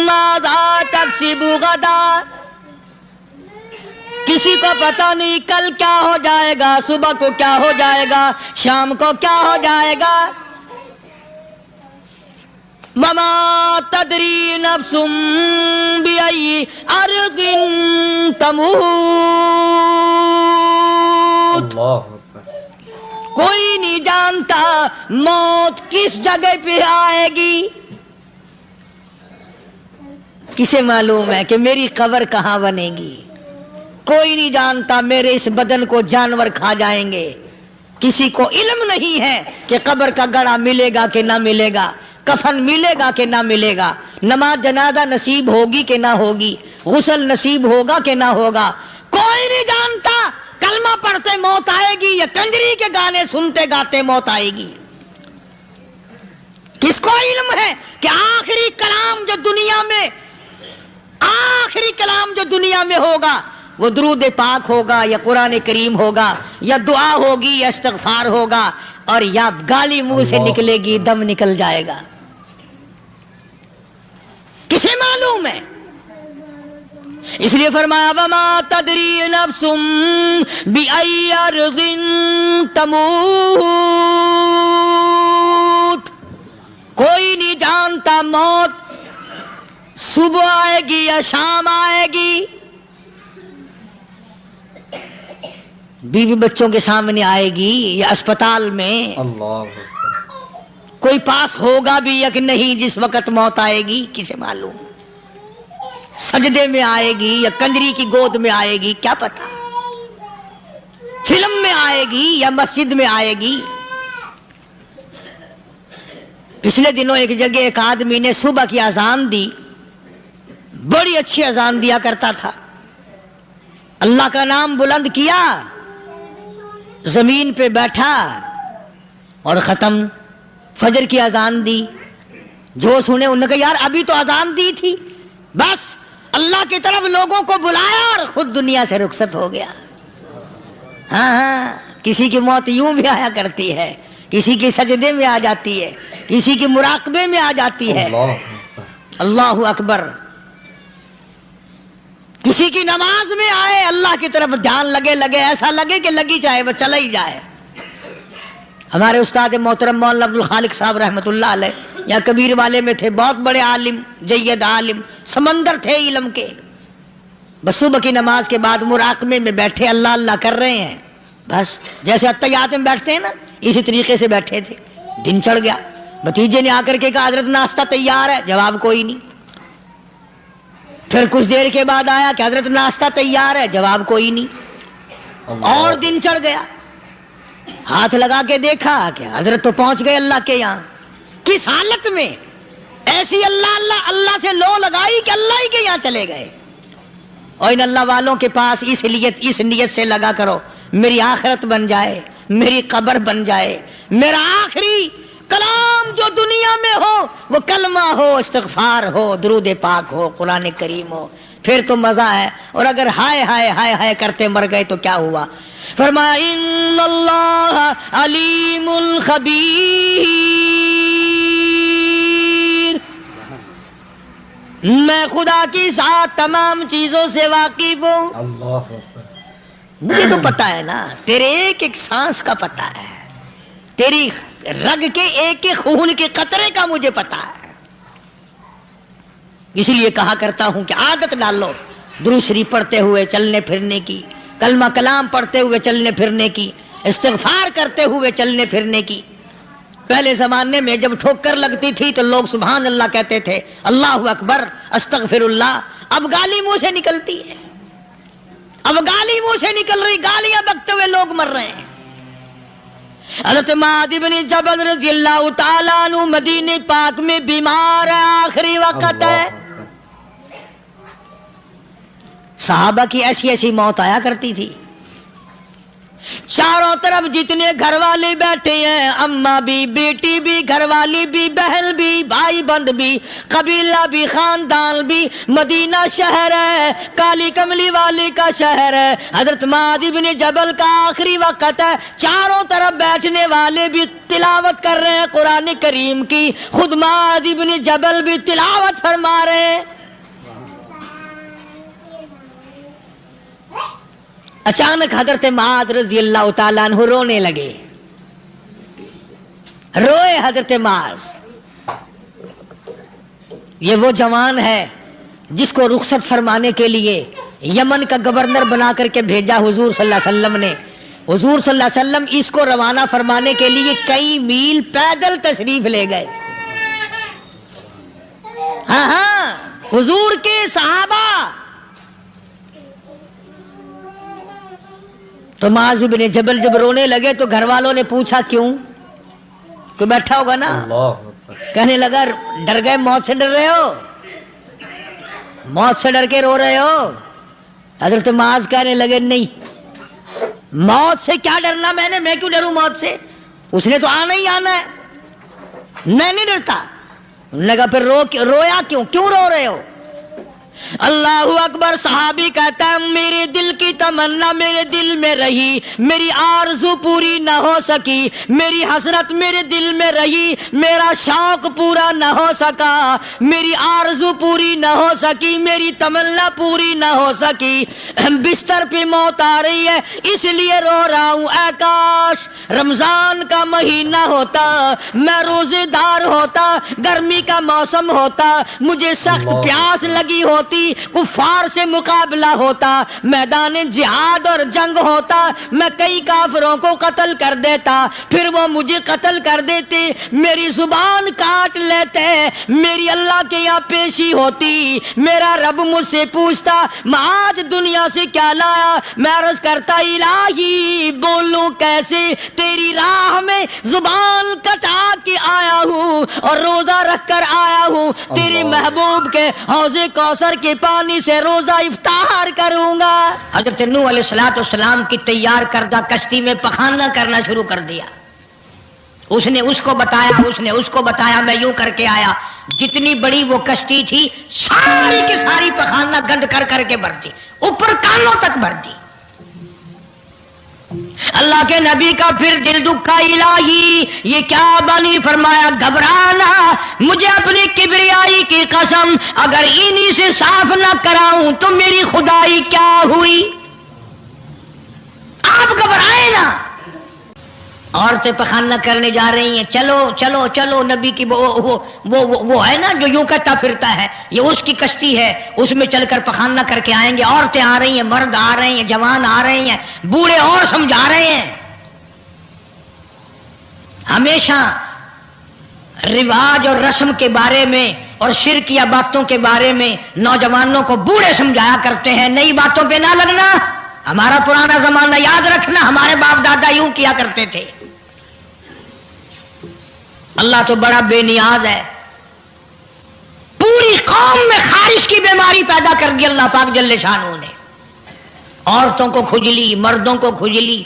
ماذا تکسب غدا. کسی کو پتہ نہیں کل کیا ہو جائے گا، صبح کو کیا ہو جائے گا، شام کو کیا ہو جائے گا. وما تدری نفس بأي أرض تموت. کوئی نہیں جانتا موت کس جگہ پہ آئے گی. کسے معلوم ہے کہ میری قبر کہاں بنے گی؟ کوئی نہیں جانتا میرے اس بدن کو جانور کھا جائیں گے. کسی کو علم نہیں ہے کہ قبر کا گڑھا ملے گا کہ نہ ملے گا، کفن ملے گا کہ نہ ملے گا، نماز جنازہ نصیب ہوگی کہ نہ ہوگی، غسل نصیب ہوگا کہ نہ ہوگا. کوئی نہیں جانتا کلمہ پڑھتے موت آئے گی یا کنجری کے گانے سنتے گاتے موت آئے گی. کس کو علم ہے کہ آخری کلام جو دنیا میں ہوگا وہ درود پاک ہوگا یا قرآن کریم ہوگا یا دعا ہوگی یا استغفار ہوگا، اور یا گالی منہ سے نکلے گی دم نکل جائے گا. کسے معلوم ہے؟ اس لیے فرمایا وما تدری نفس بأي أرض تموت. کوئی نہیں جانتا موت صبح آئے گی یا شام آئے گی، بیوی بچوں کے سامنے آئے گی یا اسپتال میں. اللہ کوئی پاس ہوگا بھی یا کہ نہیں جس وقت موت آئے گی کسے معلوم. سجدے میں آئے گی یا کنجری کی گود میں آئے گی کیا پتا، فلم میں آئے گی یا مسجد میں آئے گی. پچھلے دنوں ایک جگہ ایک آدمی نے صبح کی اذان دی، بڑی اچھی اذان دیا کرتا تھا، اللہ کا نام بلند کیا، زمین پہ بیٹھا اور ختم. فجر کی اذان دی، جو سنے انہوں نے کہا یار ابھی تو اذان دی تھی، بس اللہ کی طرف لوگوں کو بلایا اور خود دنیا سے رخصت ہو گیا. ہاں کسی کی موت یوں بھی آیا کرتی ہے, کسی کی سجدے میں آ جاتی ہے, کسی کی مراقبے میں آ جاتی ہے. اللہ اکبر. کسی کی نماز میں آئے, اللہ کی طرف دھیان لگے ایسا لگے کہ لگی جائے وہ چلا ہی جائے. ہمارے استاد محترم مولانا عبد الخالق صاحب رحمۃ اللہ علیہ یا کبیر والے میں تھے, بہت بڑے عالم, جید عالم, سمندر تھے علم کے. بس صبح کی نماز کے بعد مراقبے میں بیٹھے اللہ اللہ کر رہے ہیں, بس جیسے اتحیات میں بیٹھتے ہیں نا اسی طریقے سے بیٹھے تھے. دن چڑھ گیا. بھتیجے نے آ کر کے کہا حضرت ناشتہ تیار ہے, جواب کوئی نہیں. پھر کچھ دیر کے بعد آیا کہ حضرت ناشتہ تیار ہے, جواب کوئی نہیں. اور دن چڑھ گیا. ہاتھ لگا کے دیکھا کہ حضرت تو پہنچ گئے اللہ کے یہاں. کس حالت میں؟ ایسی اللہ اللہ اللہ سے لو لگائی کہ اللہ ہی کے یہاں چلے گئے. اور ان اللہ والوں کے پاس اس نیت سے لگا کرو میری آخرت بن جائے, میری قبر بن جائے, میرا آخری کلام جو دنیا میں ہو وہ کلمہ ہو, استغفار ہو, درود پاک ہو, قرآن کریم ہو, پھر تو مزہ ہے. اور اگر ہائے ہائے ہائے ہائے کرتے مر گئے تو کیا ہوا؟ فرمایا ان اللہ علیم خبیر, میں خدا کی ذات تمام چیزوں سے واقف ہوں. اللہ مجھے تو پتا ہے نا, تیرے ایک ایک سانس کا پتا ہے, تیری رگ کے ایک ایک خون کے قطرے کا مجھے پتا ہے. اسی لیے کہا کرتا ہوں کہ عادت ڈال لو درود شریف پڑھتے ہوئے چلنے پھرنے کی, کلمہ کلام پڑھتے ہوئے چلنے پھرنے کی, استغفار کرتے ہوئے چلنے پھرنے کی. پہلے زمانے میں جب ٹھوکر لگتی تھی تو لوگ سبحان اللہ کہتے تھے, اللہ اکبر, استغفر اللہ. اب گالی منہ سے نکلتی ہے, اب گالی منہ سے نکل رہی, گالیاں بکتے ہوئے لوگ مر رہے ہیں. حضرت معاذ بن جبل رضی اللہ تعالیٰ عنہ مدینے پاک میں بیمار ہے, آخری وقت ہے. صحابہ کی ایسی ایسی موت آیا کرتی تھی. چاروں طرف جتنے گھر والے بیٹھے ہیں, اماں بھی, بیٹی بھی, گھر والی بھی, بہن بھی, بھائی بند بھی, قبیلہ بھی, خاندان بھی. مدینہ شہر ہے, کالی کملی والی کا شہر ہے. حضرت معاذ بن جبل کا آخری وقت ہے. چاروں طرف بیٹھنے والے بھی تلاوت کر رہے ہیں قرآن کریم کی, خود معاذ بن جبل بھی تلاوت فرما رہے ہیں. اچانک حضرت معاذ رضی اللہ تعالیٰ عنہ رونے لگے. روئے حضرت معاذ. یہ وہ جوان ہے جس کو رخصت فرمانے کے لیے یمن کا گورنر بنا کر کے بھیجا حضور صلی اللہ علیہ وسلم نے. حضور صلی اللہ علیہ وسلم اس کو روانہ فرمانے کے لیے کئی میل پیدل تشریف لے گئے. ہاں حضور کے صحابہ. تو معاذ بن جبل جب رونے لگے تو گھر والوں نے پوچھا کیوں؟ کوئی بیٹھا ہوگا نا, کہنے لگا ڈر گئے, موت سے ڈر رہے ہو, موت سے ڈر کے رو رہے ہو. حضرت معاذ کہنے لگے نہیں, موت سے کیا ڈرنا, میں کیوں ڈروں موت سے, اس نے تو آنا ہی آنا ہے, میں نہیں ڈرتا. انہوں نے کہا پھر رویا کیوں رو رہے ہو؟ اللہ اکبر. صحابی کہتا ہے میرے دل کی تمنا میرے دل میں رہی, میری آرزو پوری نہ ہو سکی, میری حسرت میرے دل میں رہی, میرا شوق پورا نہ ہو سکا, میری آرزو پوری نہ ہو سکی, میری تمنا پوری نہ ہو سکی. بستر پہ موت آ رہی ہے اس لیے رو رہا ہوں. اے کاش رمضان کا مہینہ ہوتا, میں روزے دار ہوتا, گرمی کا موسم ہوتا, مجھے سخت پیاس لگی ہوتی, کفار سے مقابلہ ہوتا, میدان جہاد اور جنگ ہوتا, میں کئی کافروں کو قتل کر دیتا, پھر وہ مجھے قتل کر دیتے, میری زبان کاٹ لیتے, میری اللہ کے یہاں پیشی ہوتی, میرا رب مجھ سے پوچھتا معاذ دنیا سے کیا لایا. میں عرض کرتا الہی بولوں کیسے, تیری راہ میں زبان کٹا کے آیا ہوں اور روزہ رکھ کر آیا ہوں, تیرے محبوب کے حوض کوثر کے پانی سے روزہ افطار کروں گا. حضرت نوح علیہ السلام کی تیار کردہ کشتی میں پخانا کرنا شروع کر دیا. اس نے اس کو بتایا، اس نے اس کو بتایا، میں یوں کر کے آیا. جتنی بڑی وہ کشتی تھی ساری کی ساری پخانہ گند کر کر کے بھر دی، اوپر کانوں تک بھر دی. اللہ کے نبی کا پھر دل دکھا، الہی یہ کیا بنی؟ فرمایا گھبرانا، مجھے اپنی کبریائی کی قسم اگر انہی سے صاف نہ کراؤں تو میری خدائی کیا ہوئی؟ آپ گھبرائے نا. عورتیں پخانہ کرنے جا رہی ہیں، چلو چلو چلو. نبی کی وہ ہے نا جو یوں کہتا پھرتا ہے، یہ اس کی کشتی ہے، اس میں چل کر پخانہ کر کے آئیں گے. عورتیں آ رہی ہیں، مرد آ رہے ہیں، جوان آ رہے ہیں، بوڑھے اور سمجھا رہے ہیں. ہمیشہ رواج اور رسم کے بارے میں اور شرکیہ باتوں کے بارے میں نوجوانوں کو بوڑھے سمجھایا کرتے ہیں، نئی باتوں پہ نہ لگنا، ہمارا پرانا زمانہ یاد رکھنا، ہمارے باپ دادا یوں کیا کرتے تھے. اللہ تو بڑا بے نیاز ہے. پوری قوم میں خارش کی بیماری پیدا کر دی اللہ پاک جل شانہ نے. عورتوں کو کھجلی، مردوں کو کھجلی،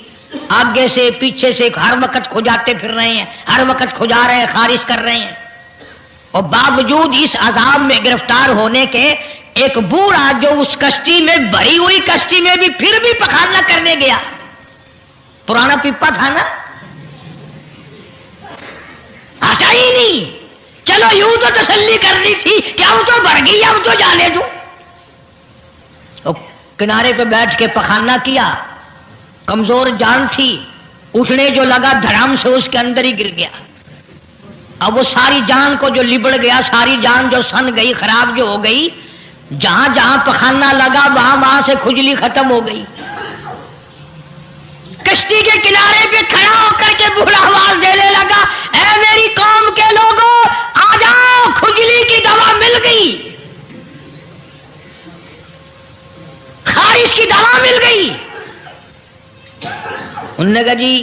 آگے سے پیچھے سے ہر وقت کھجاتے پھر رہے ہیں، ہر وقت کھجا رہے ہیں، خارش کر رہے ہیں. اور باوجود اس عذاب میں گرفتار ہونے کے ایک بوڑھا جو اس کشتی میں بھری ہوئی کشتی میں بھی پھر بھی پخانہ کرنے گیا. پرانا پپا تھا نا، ہٹا ہی نہیں. چلو یوں تو تسلی کرنی تھی کہ اب تو بھر گئی، اب تو جانے دوں. کنارے پہ بیٹھ کے پخانہ کیا، کمزور جان تھی، اٹھنے جو لگا دھڑام سے اس کے اندر ہی گر گیا. اب وہ ساری جان کو جو لبڑ گیا، ساری جان جو سن گئی، خراب جو ہو گئی، جہاں جہاں پخانہ لگا وہاں وہاں سے کھجلی ختم ہو گئی. کشتی کے کنارے پہ کھڑا ہو کر کے بوڑھا آواز دینے لگا، اے میری قوم کے لوگوں آ جاؤ، کھجلی کی دوا مل گئی، خارش کی دوا مل گئی. انہوں نے کہا جی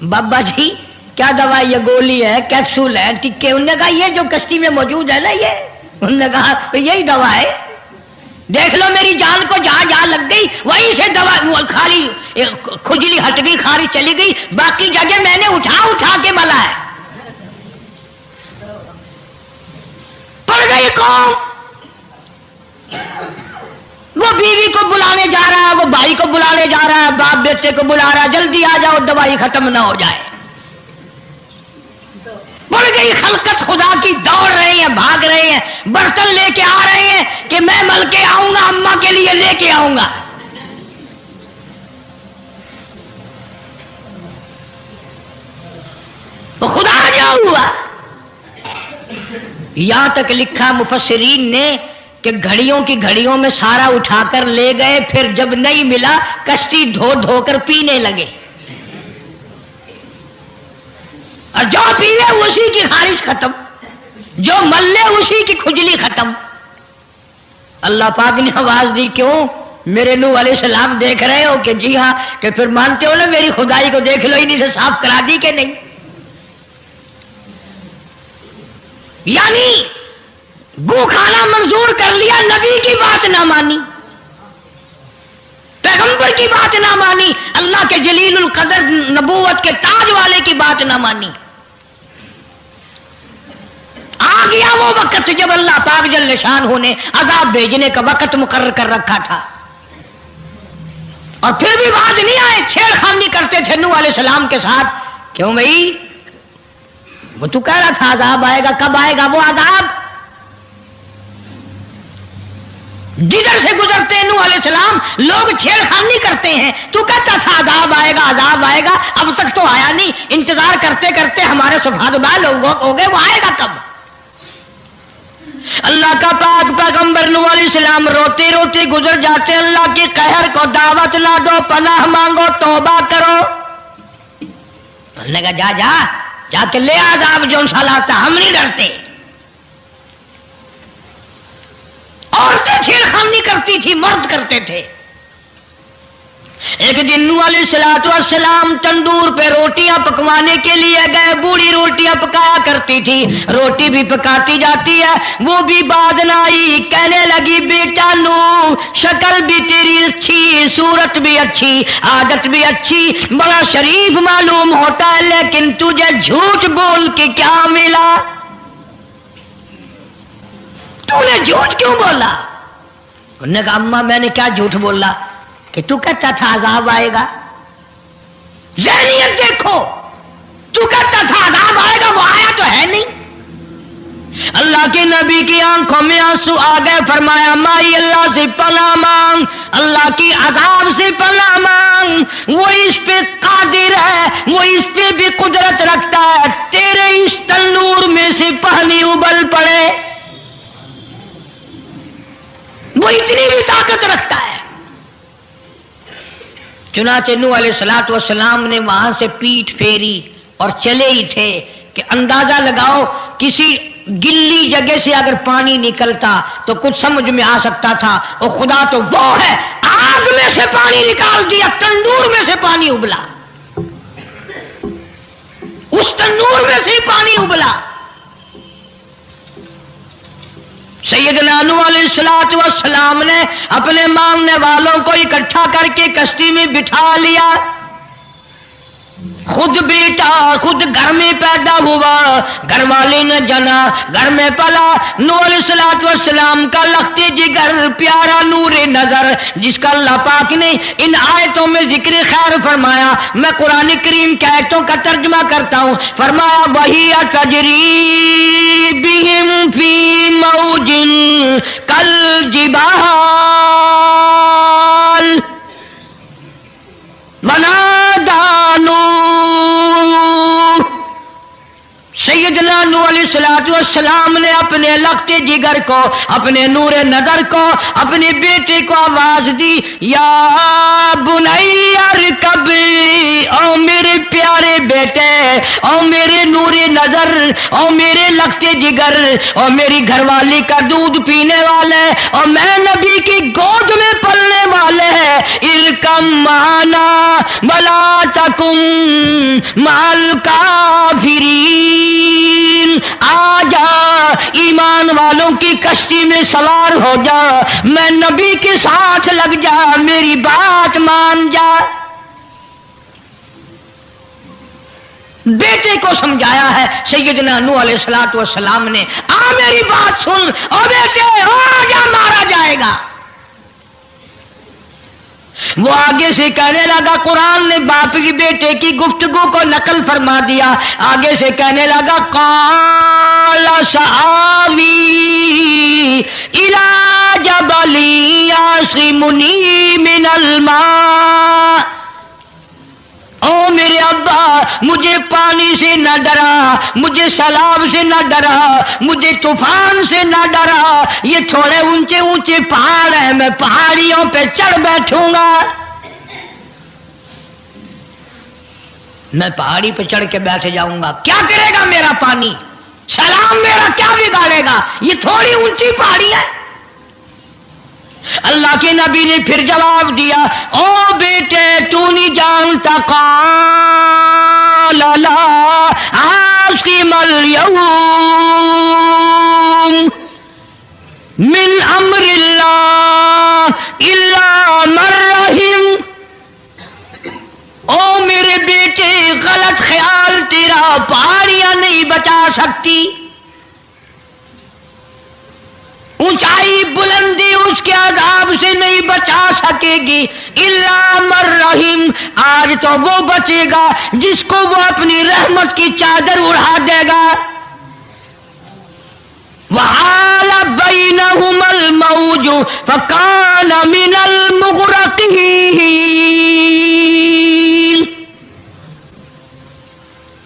بابا جی کیا دوا؟ یہ گولی ہے، کیپسول ہے، ٹکے؟ انہوں نے کہا یہ جو کشتی میں موجود ہے نا یہ. انہوں نے کہا یہی دوا ہے، دیکھ لو میری جان کو جہاں جہاں لگ گئی وہیں سے دوا، خالی کھجلی ہٹ گئی، خارش چلی گئی، باقی جگہ میں نے اٹھا اٹھا کے ملا ہے. پڑ گئی قوم. وہ بیوی کو بلانے جا رہا ہے، وہ بھائی کو بلانے جا رہا ہے، باپ بیٹے کو بلا رہا ہے، جلدی آ جاؤ دوائی ختم نہ ہو جائے. پڑ گئی خلقت خدا کی، دوڑ رہے ہیں، بھاگ رہے ہیں، برتن لے کے آ رہے ہیں کہ میں مل کے آؤں گا، اماں کے لیے لے کے آؤں گا. تو خدا جا ہوا. یہاں تک لکھا مفسرین نے کہ گھڑیوں کی گھڑیوں میں سارا اٹھا کر لے گئے، پھر جب نہیں ملا کشتی دھو دھو کر پینے لگے، اور جو پیے اسی کی خارش ختم، جو ملے اسی کی کھجلی ختم. اللہ پاک نے آواز دی، کیوں میرے نوح علیہ السلام دیکھ رہے ہو؟ کہ جی ہاں. کہ پھر مانتے ہو نا میری خدائی کو، دیکھ لو انہیں سے صاف کرا دی کہ نہیں. یعنی گو کھانا منظور کر لیا، نبی کی بات نہ مانی، پیغمبر کی بات نہ مانی، اللہ کے جلیل القدر نبوت کے تاج والے کی بات نہ مانی. آ گیا وہ وقت جب اللہ پاک جل شانہ نے عذاب بھیجنے کا وقت مقرر کر رکھا تھا، اور پھر بھی بات نہیں آئے. چھیڑ خانی کرتے تھے نوح علیہ السلام کے ساتھ. کیوں بھائی؟ وہ تو کہہ رہا تھا عذاب آئے گا، کب آئے گا وہ عذاب؟ جدھر سے گزرتے ہیں نوح علیہ السلام لوگ چھیڑ خانی کرتے ہیں. تو کہتا تھا عذاب آئے گا، عذاب آئے گا، اب تک تو آیا نہیں. انتظار کرتے کرتے ہمارے سبحان اللہ ہو گئے، وہ آئے گا کب؟ اللہ کا پاک پیغمبر نوح علیہ السلام روتے روتے گزر جاتے. اللہ کے قہر کو دعوت نہ دو، پناہ مانگو، توبہ کرو. انہوں نے کہا جا جا جا کے لے عذاب جو سا لاتا، ہم نہیں ڈرتے. عورتیں چھیڑ خانی کرتی تھی، مرد کرتے تھے. ایک دن نوح علیہ الصلوۃ والسلام تندور پہ روٹیاں پکوانے کے لیے گئے. بوڑھی روٹیاں پکایا کرتی تھی, روٹی بھی پکاتی جاتی ہے, وہ بھی بعد نہ آئی. کہنے لگی بیٹا نوح, شکل بھی تیری اچھی, صورت بھی اچھی, عادت بھی اچھی, بڑا شریف معلوم ہوتا ہے, لیکن تجھے جھوٹ بول کے کیا ملا؟ تو نے جھوٹ کیوں بولا؟ انہوں نے کہا اماں میں نے کیا جھوٹ بولا کہ تو کہتا تھا عذاب آئے گا. ذہنیت دیکھو, تو کہتا تھا عذاب آئے گا, وہ آیا تو ہے نہیں. اللہ کے نبی کی آنکھوں میں آنسو آ گئے. فرمایا مائی اللہ سے پناہ مانگ, اللہ کی عذاب سے پناہ مانگ, وہ اس پہ قادر ہے, وہ اس پہ بھی قدرت رکھتا ہے. تیرے اس تنور میں سے پانی ابل پڑے, وہ اتنی بھی طاقت رکھتا ہے. چنانچہ نوح علیہ الصلوۃ والسلام نے وہاں سے پیٹھ پھیری اور چلے ہی تھے کہ اندازہ لگاؤ کسی گلی جگہ سے اگر پانی نکلتا تو کچھ سمجھ میں آ سکتا تھا. اور خدا تو وہ ہے, آگ میں سے پانی نکال دیا, تندور میں سے پانی ابلا, اس تندور میں سے پانی ابلا. سیدنا نوح علیہ الصلوۃ والسلام نے اپنے ماننے والوں کو اکٹھا کر کے کشتی میں بٹھا لیا. خود بیٹا خود گھر میں پیدا ہوا, گھر والے نے جنا, گھر میں پلا. نوح علیہ الصلوۃ والسلام کا لخت جگر, پیارا نور نظر, جس کا اللہ پاک نے ان آیتوں میں ذکر خیر فرمایا. میں قرآن کریم کی آیتوں کا ترجمہ کرتا ہوں. فرمایا وہی تجری بہم فی موج کالجبال ونادى نوح. سیدنا نوح علیہ الصلوۃ والسلام نے اپنے لخت جگر کو, اپنے نور نظر کو, اپنے بیٹے کو آواز دی, یا بنی ارکب, او میرے پیارے بیٹے, او میرے نور نظر, او میرے لخت جگر, او میری گھر والی کا دودھ پینے والے, اور میں نبی کی گود میں پلنے والے ہیں, ارکم معنا ولا تکن مع الکافرین. آ جا, ایمان والوں کی کشتی میں سوار ہو جا, میں نبی کے ساتھ لگ جا, میری بات مان جا. بیٹے کو سمجھایا ہے سیدنا نوح علیہ الصلوۃ والسلام نے, آ میری بات سن, او بیٹے آ جا, مارا جائے گا. وہ آگے سے کہنے لگا, قرآن نے باپ کی بیٹے کی گفتگو کو نقل فرما دیا. آگے سے کہنے لگا قال سآوی الی جبل یعصمنی من الماء. او میرے ابا, مجھے پانی سے نہ ڈرا, مجھے سیلاب سے نہ ڈرا, مجھے طوفان سے نہ ڈرا. یہ تھوڑے اونچے اونچے پہاڑ ہیں, میں پہاڑیوں پہ چڑھ بیٹھوں گا, میں پہاڑی پہ چڑھ کے بیٹھ جاؤں گا. کیا کرے گا میرا پانی, سیلاب میرا کیا بگاڑے گا, یہ تھوڑی اونچی پہاڑی ہے. اللہ کے نبی نے پھر جواب دیا, او بیٹے تو نہیں جانتا, قال لا عاصم اليوم من امر اللہ الا من رحم. او میرے بیٹے غلط خیال تیرا, پہاڑیاں نہیں بچا سکتی, اونچائی بلندی اس کے عذاب سے نہیں بچا سکے گی, الا من رحم. آج تو وہ بچے گا جس کو وہ اپنی رحمت کی چادر اڑا دے گا. وحال بینہم الموج فکان من المغرقین.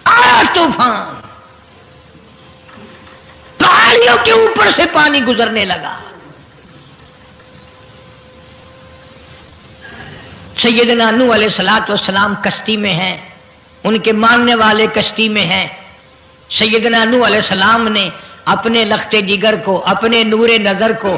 آیا طوفان, پہاڑیوں کے اوپر سے پانی گزرنے لگا. سیدنا نوح علیہ الصلوۃ والسلام کشتی میں ہیں, ان کے ماننے والے کشتی میں ہیں. سیدنا نوح علیہ السلام نے اپنے لخت جگر کو, اپنے نور نظر کو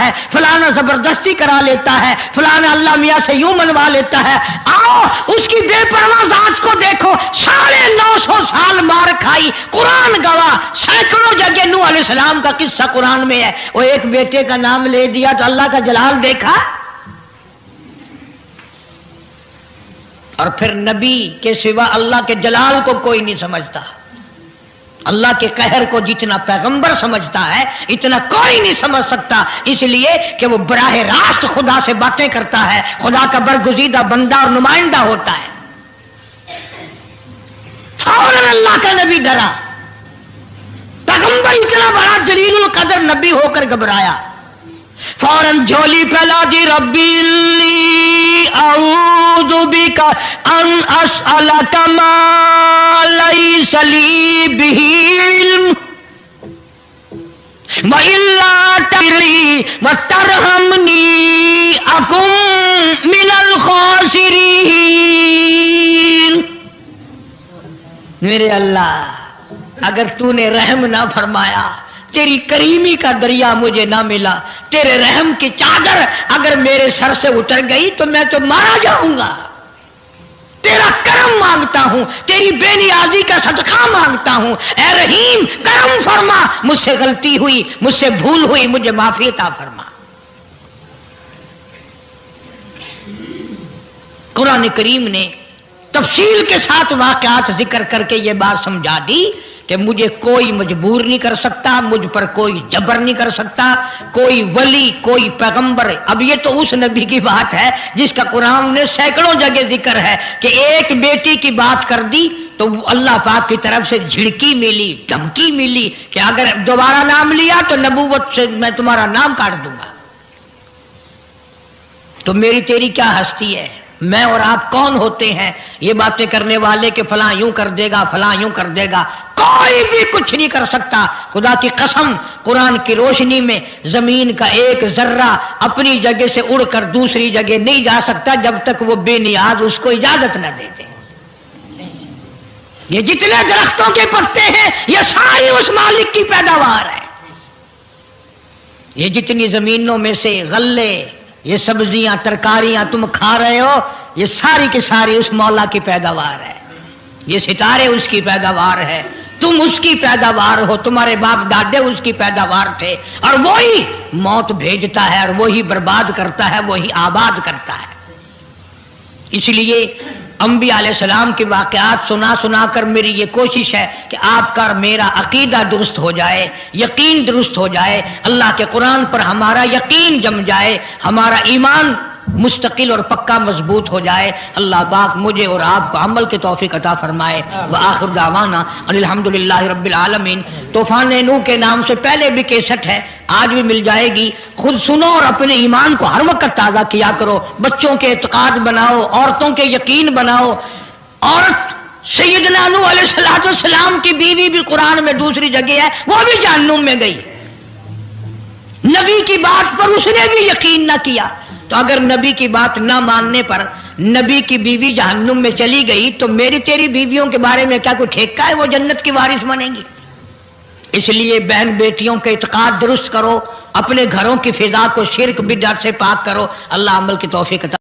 ہے، فلانا زبردستی کرا لیتا ہے، فلانا اللہ میاں سے یوں منوا لیتا ہے. آؤ اس کی بے پرواہ ذات کو دیکھو. 950 سال مار کھائی، قرآن گواہ. سینکڑوں جگہ نوح علیہ السلام کا قصہ قرآن میں ہے. وہ ایک بیٹے کا نام لے دیا تو اللہ کا جلال دیکھا. اور پھر نبی کے سوا اللہ کے جلال کو کوئی نہیں سمجھتا. اللہ کے قہر کو جتنا پیغمبر سمجھتا ہے اتنا کوئی نہیں سمجھ سکتا، اس لیے کہ وہ براہ راست خدا سے باتیں کرتا ہے، خدا کا برگزیدہ بندہ اور نمائندہ ہوتا ہے. فوراً اللہ کا نبی ڈرا. پیغمبر اتنا بڑا جلیل القدر نبی ہو کر گھبرایا. فوراً جھولی پھیلا دی، ربی لی اعوذ بک ان اسألک ما لیس لی بہ علم وإلا تغفر وترحمنی اکن من الخاسرین. میرے اللہ اگر تو نے رحم نہ فرمایا، تیری کریمی کا دریا مجھے نہ ملا، تیرے رحم کی چادر اگر میرے سر سے اتر گئی تو میں تو مارا جاؤں گا. تیرا کرم مانگتا ہوں، تیری بے نیازی کا صدقہ مانگتا ہوں. اے رحیم کرم فرما، مجھ سے غلطی ہوئی، مجھ سے بھول ہوئی، مجھے معافی عطا فرما. قرآن کریم نے تفصیل کے ساتھ واقعات ذکر کر کے یہ بات سمجھا دی کہ مجھے کوئی مجبور نہیں کر سکتا، مجھ پر کوئی جبر نہیں کر سکتا، کوئی ولی، کوئی پیغمبر. اب یہ تو اس نبی کی بات ہے جس کا قرآن نے سینکڑوں جگہ ذکر ہے کہ ایک بیٹی کی بات کر دی تو اللہ پاک کی طرف سے جھڑکی ملی، دھمکی ملی کہ اگر دوبارہ نام لیا تو نبوت سے میں تمہارا نام کاٹ دوں گا. تو میری تیری کیا ہستی ہے؟ میں اور آپ کون ہوتے ہیں یہ باتیں کرنے والے کہ فلاں یوں کر دے گا، فلاں یوں کر دے گا؟ کوئی بھی کچھ نہیں کر سکتا. خدا کی قسم قرآن کی روشنی میں زمین کا ایک ذرہ اپنی جگہ سے اڑ کر دوسری جگہ نہیں جا سکتا جب تک وہ بے نیاز اس کو اجازت نہ دیتے. یہ جتنے درختوں کے پتے ہیں یہ ساری اس مالک کی پیداوار ہے. یہ جتنی زمینوں میں سے غلے، یہ سبزیاں، ترکاریاں تم کھا رہے ہو، یہ ساری کی ساری اس مولا کی پیداوار ہے. یہ ستارے اس کی پیداوار ہے، تم اس کی پیداوار ہو، تمہارے باپ دادے اس کی پیداوار تھے. اور وہی موت بھیجتا ہے اور وہی برباد کرتا ہے، وہی آباد کرتا ہے. اس لیے انبیاء علیہ السلام کے واقعات سنا سنا کر میری یہ کوشش ہے کہ آپ کا اور میرا عقیدہ درست ہو جائے، یقین درست ہو جائے، اللہ کے قرآن پر ہمارا یقین جم جائے، ہمارا ایمان مستقل اور پکا مضبوط ہو جائے. اللہ پاک مجھے اور آپ کو عمل کی توفیق عطا فرمائے. وآخر دعوانا ان الحمدللہ رب العالمین. طوفان نوح کے نام سے پہلے بھی کیسٹ ہے، آج بھی مل جائے گی. خود سنو اور اپنے ایمان کو ہر وقت تازہ کیا کرو. بچوں کے اعتقاد بناؤ، عورتوں کے یقین بناؤ. عورت سیدنا نوح علیہ السلام کی بیوی بھی قرآن میں دوسری جگہ ہے، وہ بھی جہنم میں گئی. نبی کی بات پر اس نے بھی یقین نہ کیا. تو اگر نبی کی بات نہ ماننے پر نبی کی بیوی جہنم میں چلی گئی تو میری تیری بیویوں کے بارے میں کیا کوئی ٹھیکہ ہے وہ جنت کی وارث بنیں گی؟ اس لیے بہن بیٹیوں کے اعتقاد درست کرو، اپنے گھروں کی فضا کو شرک بدعت سے پاک کرو. اللہ عمل کی توفیق عطا